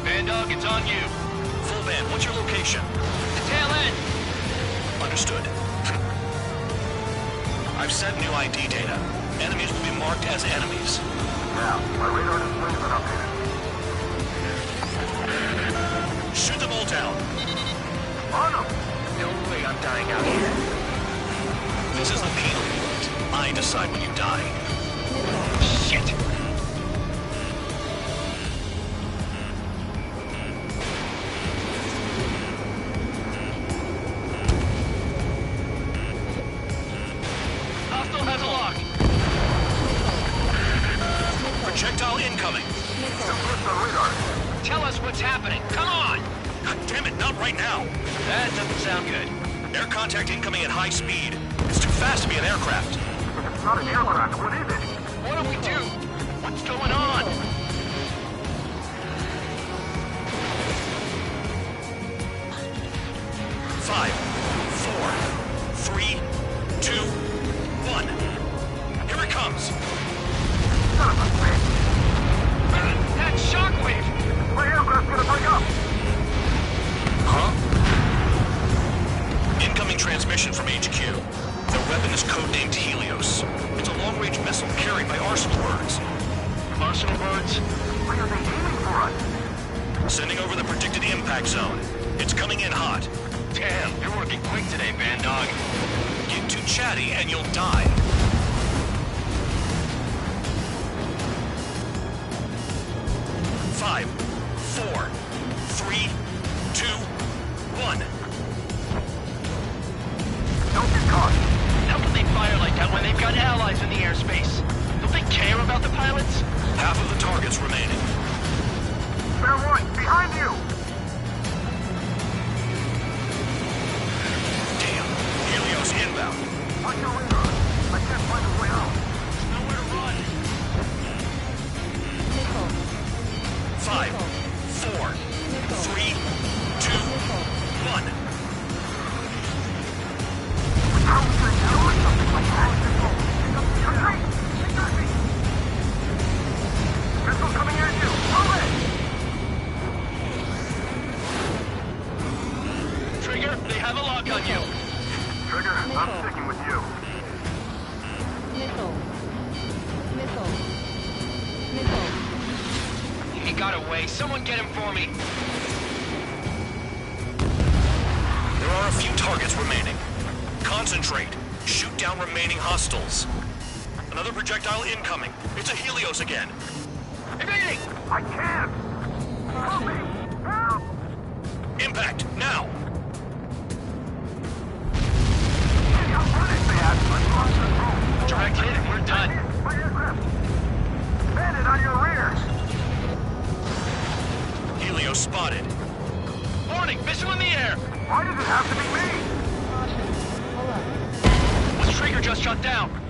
Bandog, it's on you. Full band, what's your location? The tail end. Understood. I've set new ID data. Enemies will be marked as enemies. Now, my radar display's been updated. Shoot them all down. On them. No way I'm dying out here. This is the penal unit. I decide when you die. Shit! Hostile has a lock. Projectile incoming. What's on radar? Tell us what's happening. Come on! God damn it, not right now. That doesn't sound good. Air contact incoming at high speed. It's too fast to be an aircraft. It's not an aircraft. What is it? What do we do? What's going on? Five, four, three, two, one. Here it comes. Son of a bitch. That shockwave! My aircraft's gonna break up. Huh? Incoming transmission from HQ. Their weapon is codenamed Helios. It's a long-range missile carried by arsenal birds. Arsenal birds? Why are they aiming for us? Sending over the predicted impact zone. It's coming in hot. Damn, you're working quick today, Bandog. Get too chatty and you'll die. Five, four, three, two, one. Don't get caught. How can they fire like that when they've got allies in the airspace? Don't they care about the pilots? Half of the targets remaining. Spare 1, behind you. Damn, Helios inbound. Watch your radar. I can't find a way out. Nowhere to run. Missile. Five, four, three, two, one. How is they doing something like that? Retreat! They got me! Missile coming at you! Move it! Trigger, they have a lock on you. Trigger, I'm sticking with you. Missile. Missile. Missile. He got away. Someone get him for me. There are a few targets remaining. Concentrate. Shoot down remaining hostiles. Another projectile incoming. It's a Helios again. Evading! I can't! Help me! Help! Impact, now! I'm running, man! I've lost control! Direct hit and we're done. My aircraft! Bandit on your rear! Warning! Missile in the air! Why does it have to be me? Caution. Pull up. Was Trigger just shut down?